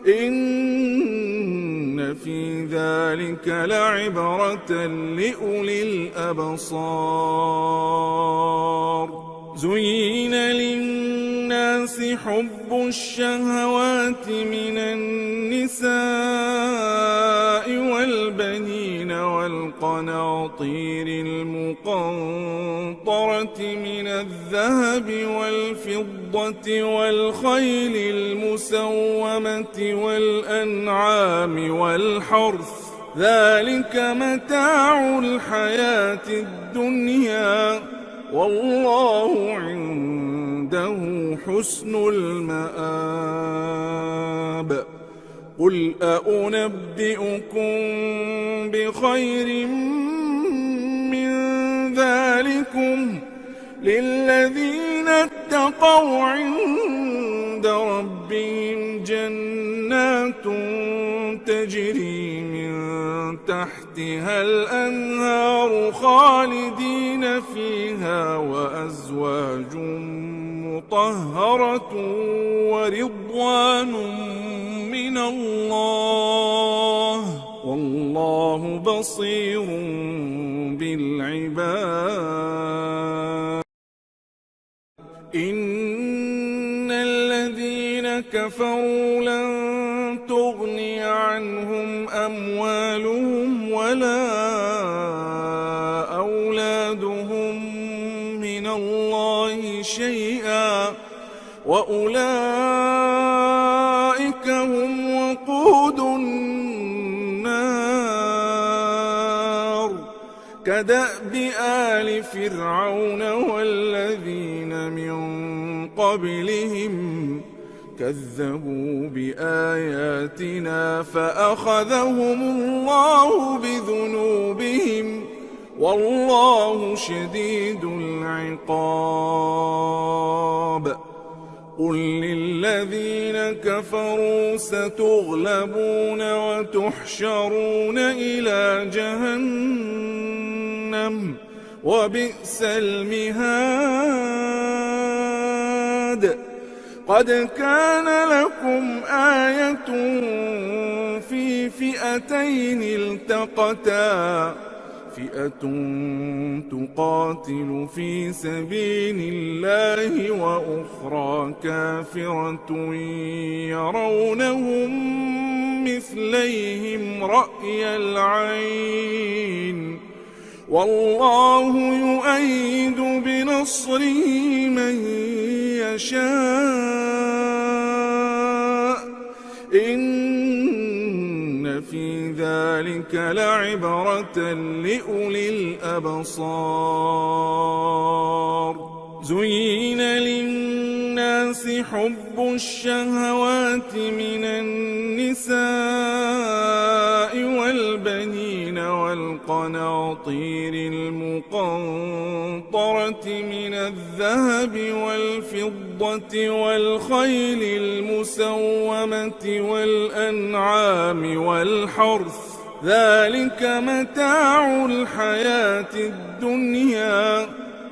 C: إن في ذلك لعبرة لأولي الأبصار زين للناس حب الشهوات من النساء والبنين والقناطير المقنطرة من الذهب والفضة والخيل المسومة والأنعام والحرث ذلك متاع الحياة الدنيا والله عنده حسن المآب قل أنبئكم بخير من ذلكم للذين اتقوا عند ربهم جنات تجري من تحتها الأنهار خالدين فيها وأزواج مطهرة ورضوان من الله والله بصير بالعباد إن الذين كفروا لن تغني عنهم أموالهم ولا أولادهم من الله شيئا وأولئك هم وقود النار كدأب آل فرعون والذين من قبلهم كذبوا بآياتنا فأخذهم الله بذنوبهم والله شديد العقاب قل للذين كفروا ستغلبون وتحشرون إلى جهنم وبئس المهاد قد كان لكم آية في فئتين التقتا فئة تقاتل في سبيل الله وأخرى كافرة يرونهم مثليهم رأي العين والله يؤيد بنصره من يشاء إن في ذلك لعبرة لأولي الأبصار زين للناس حب الشهوات من النساء والبنين والقناطير المقنطرة من الذهب والفضة والخيل المسومة والأنعام والحرث ذلك متاع الحياة الدنيا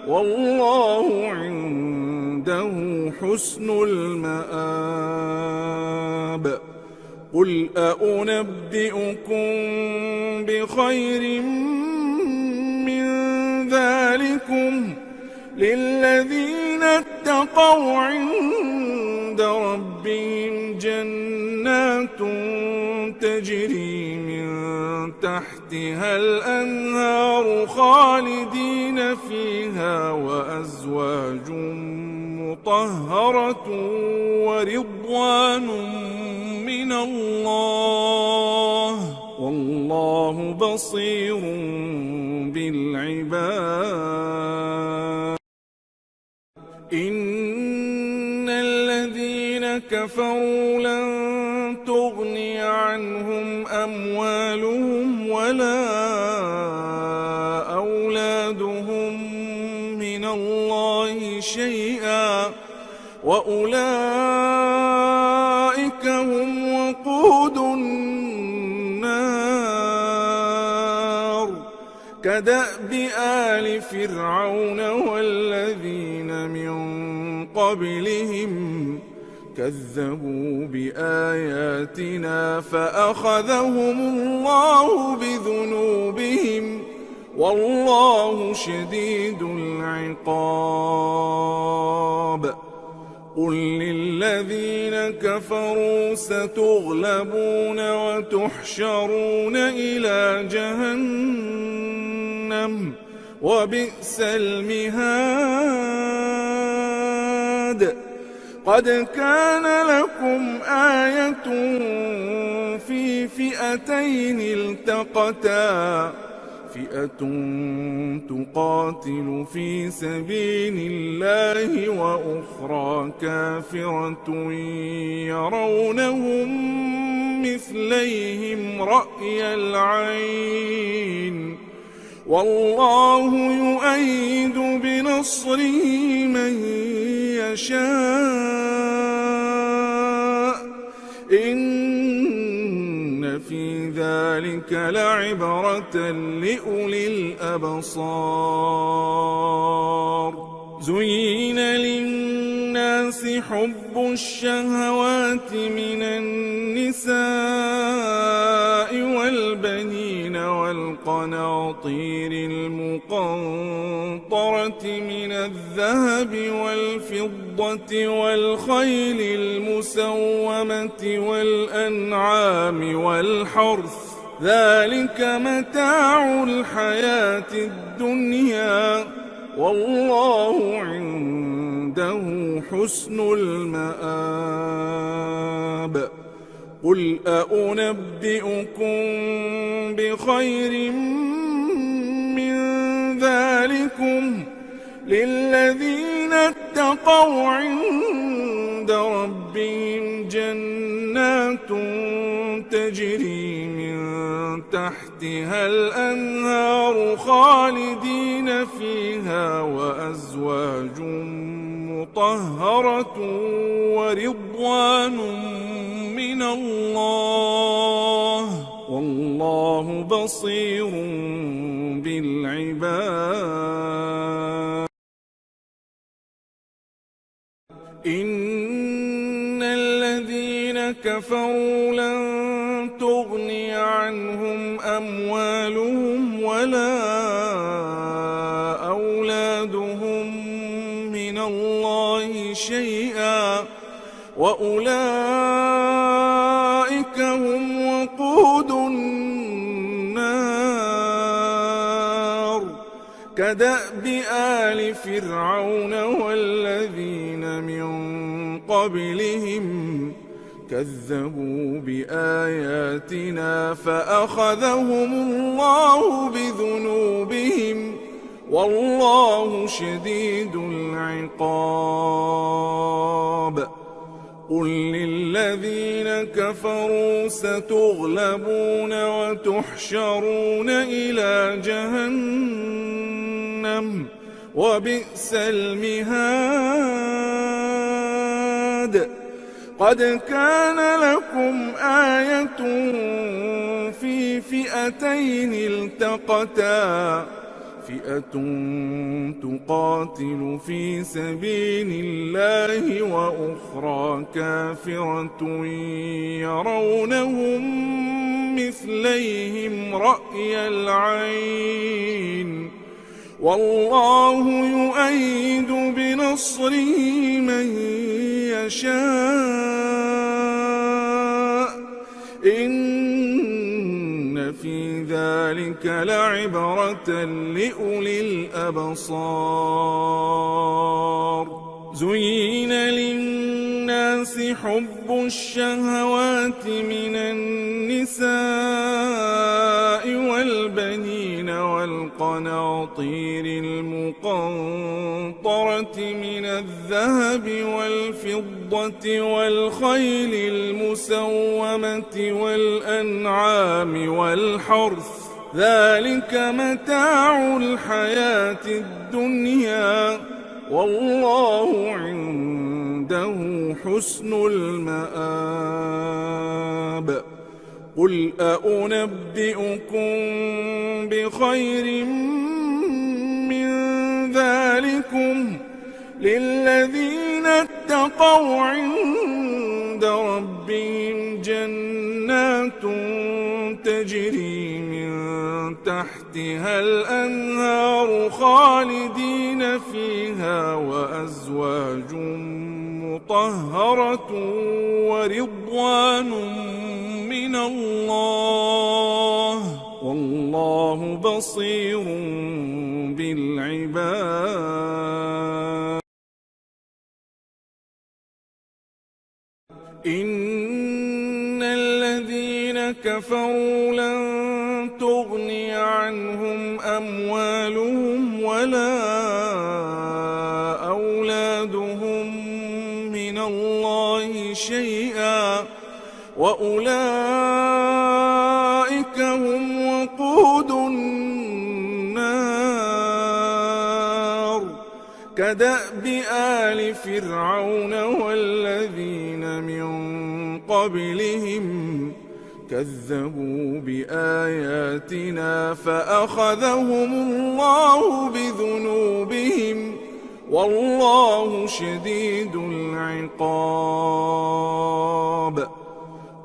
C: والله عنده حسن المآب قل أنبئكم بخير من ذلكم للذين اتقوا عند ربهم جنات تجري من تحتها الأنهار خالدين فيها وأزواج مطهرة ورضوان من الله والله بصير بالعباد إن الذين كفروا لن تغني عنهم أموالهم ولا أولادهم من الله شيئا وأولئك هم وقود النار كدأب آل فرعون والذين من قبلهم كذبوا بآياتنا فأخذهم الله بذنوبهم والله شديد العقاب قل للذين كفروا ستغلبون وتحشرون إلى جهنم وبئس المهاد قد كان لكم آية في فئتين التقتا فئة تقاتل في سبيل الله وأخرى كافرة يرونهم مثليهم رأي العين والله يؤيد بنصره من يشاء إن في ذلك لعبرة لأولي الأبصار زين للناس حب الشهوات من النساء والبنين والقناطير المقنطرة من الذهب والفضة والخيل المسومة والأنعام والحرث ذلك متاع الحياة الدنيا والله عنده حسن المآب قل أنبئكم بخير من ذلكم للذين اتقوا عند ربهم جنات تجري من تحتها الأنهار خالدين فيها وأزواج مطهرة ورضوان من الله والله بصير بالعباد إن الذين كفروا لن تغني عنهم أموالهم ولا أولادهم من الله شيئا وأولئك هم وقود النار كدأب آل فرعون والذين من قبلهم كذبوا بآياتنا فأخذهم الله بذنوبهم والله شديد العقاب قل للذين كفروا ستغلبون وتحشرون إلى جهنم وبئس المهاد قد كان لكم آية في فئتين التقتا فئة تقاتل في سبيل الله وأخرى كافرة يرونهم مثليهم رأي العين والله يؤيد بنصره من يشاء إن في ذلك لعبرة لأولي الأبصار زين للناس حب الشهوات من النساء والبنين والقناطير المقنطرة من الذهب والفضة والخيل المسومة والأنعام والحرث ذلك متاع الحياة الدنيا والله عنده حسن المآب قل أنبئكم بخير من ذلكم للذين اتقوا عند ربهم جنات تجري من تحتها الأنهار خالدين فيها وأزواج مطهرة ورضوان من الله والله بصير بالعباد إن الذين كفروا لن تغني عنهم أموالهم ولا أولادهم من الله شيئا وأولئك هم وقود النار كدأب آل فرعون والذين من قبلهم كذبوا بآياتنا فأخذهم الله بذنوبهم والله شديد العقاب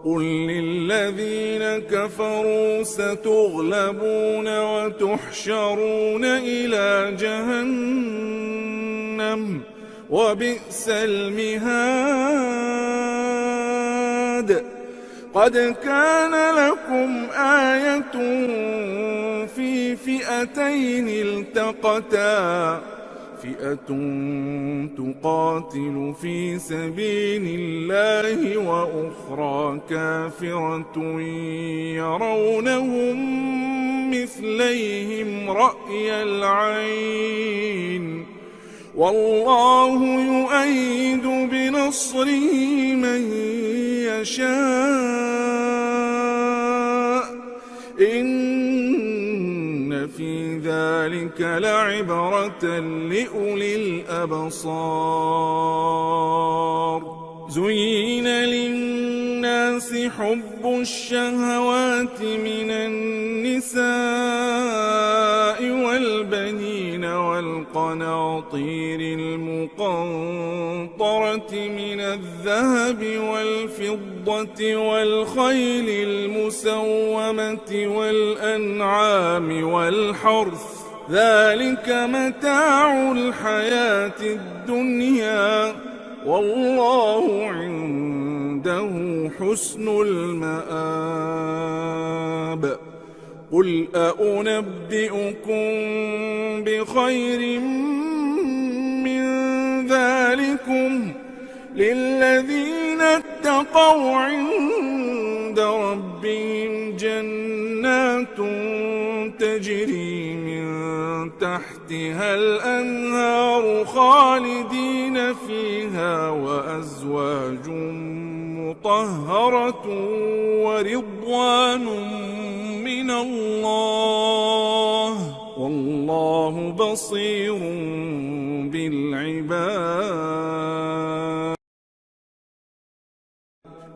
C: قل للذين كفروا ستغلبون وتحشرون إلى جهنم وبئس المهاد قد كان لكم آية في فئتين التقتا فئة تقاتل في سبيل الله وأخرى كافرة يرونهم مثليهم رأي العين والله يؤيد بنصره من يشاء إن في ذلك لعبرة لأولي الأبصار زين للناس حب الشهوات من النساء والبنين والقناطير المقنطرة من الذهب والفضة والخيل المسومة والأنعام والحرث ذلك متاع الحياة الدنيا والله عنده حسن المآب قل أنبئكم بخير من ذلكم للذين اتقوا عند ربهم جنات تجري من تحتها الأنهار خالدين فيها وأزواج مطهرة ورضوان من الله والله بصير بالعباد.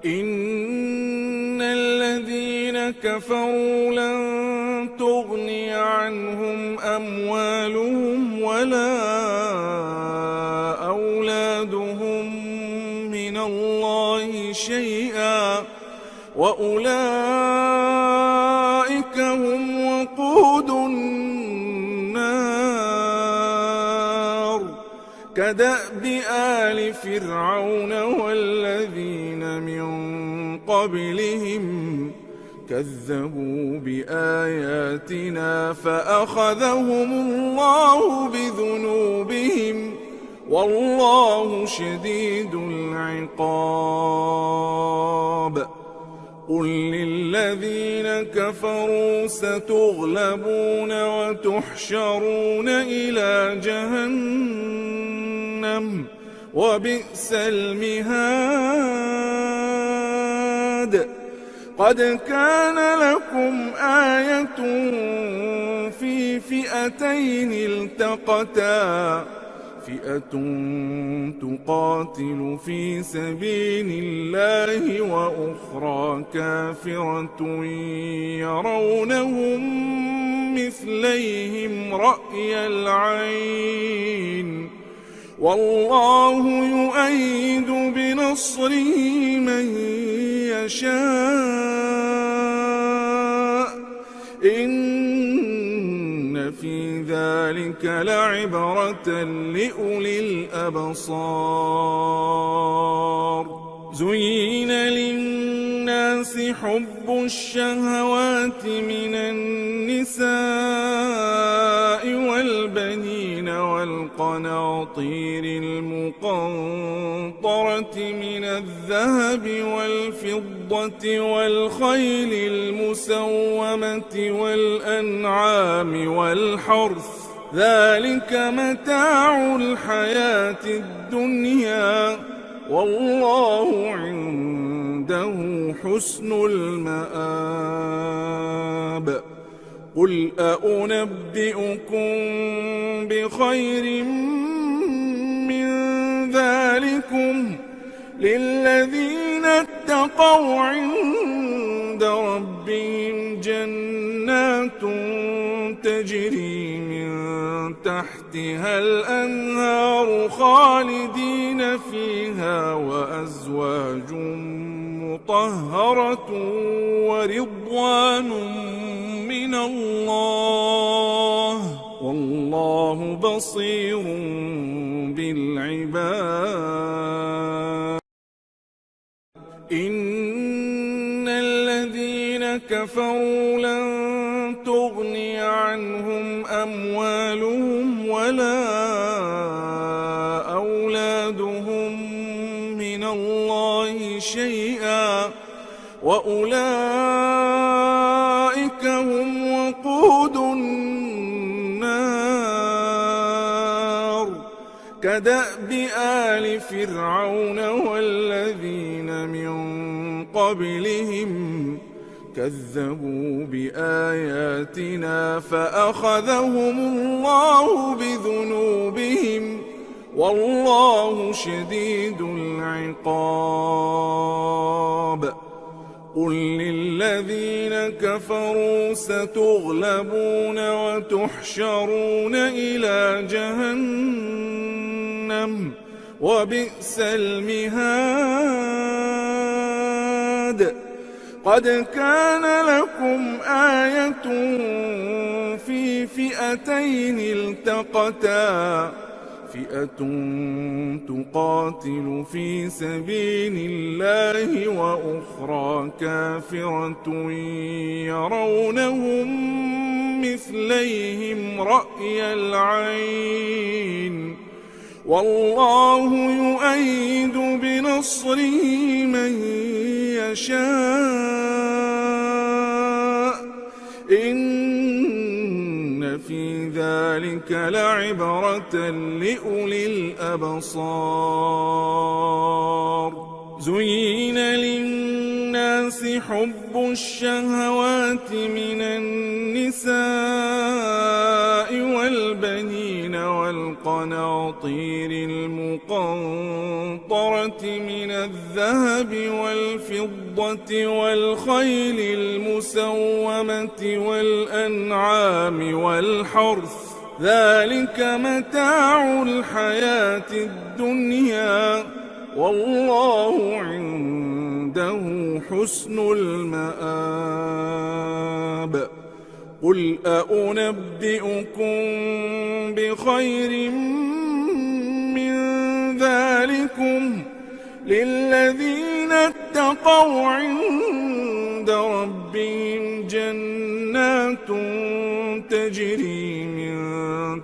C: إن الذين كفروا لن تغني عنهم أموالهم ولا أولادهم من الله شيئا وأولئك هم وقود النار كدأب آل فرعون والذين من قبلهم كذبوا بآياتنا فأخذهم الله بذنوبهم والله شديد العقاب. قل للذين كفروا ستغلبون وتحشرون إلى جهنم وبئس المهاد. قد كان لكم آية في فئتين التقتا فئة تقاتل في سبيل الله وأخرى كافرة يرونهم مثليهم رأي العين والله يؤيد بنصره من يشاء إن في ذلك لعبرة لأولي الأبصار. زين للناس حب الشهوات من النساء والبنين والقناطير المقنطرة من الذهب والفضة والخيل المسومة والأنعام والحرث ذلك متاع الحياة الدنيا والله عنده حسن المآب. قل أنبئكم بخير من ذلكم للذين اتقوا عند ربهم جنات تجري من تحتها الأنهار خالدين فيها وأزواج مطهرة ورضوان من الله والله بصير بالعباد. إن الذين كفروا لن تغني عنهم أموالهم ولا أولادهم من الله شيئا وأولئك هم وقود النار كدأب آل فرعون والذين من قبلهم كذبوا بآياتنا فأخذهم الله بذنوبهم والله شديد العقاب. قل للذين كفروا ستغلبون وتحشرون إلى جهنم وبئس المهاد. قد كان لكم آية في فئتين التقتا فئة تقاتل في سبيل الله وأخرى كافرة يرونهم مثليهم رأي العين والله يؤيد بنصره من يشاء إن في ذلك ذلك لعبرة لأولي الأبصار. زين للناس حب الشهوات من النساء والبنين والقناطير المقنطرة من الذهب والفضة والخيل المسومة والأنعام والحرث، ذلك متاع الحياة الدنيا، والله عنده حسن المآب. قل أنبئكم بخير من ذلكم للذين اتقوا عند ربهم جنات تجري من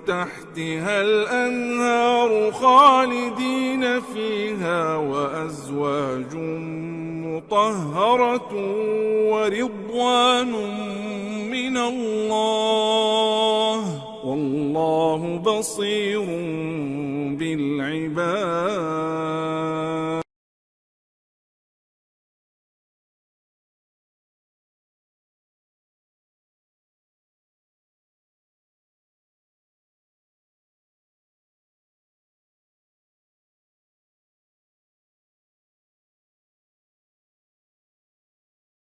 C: تحتها الأنهار خالدين فيها، وأزواج مطهرة ورضوان من الله، والله بصير بالعباد.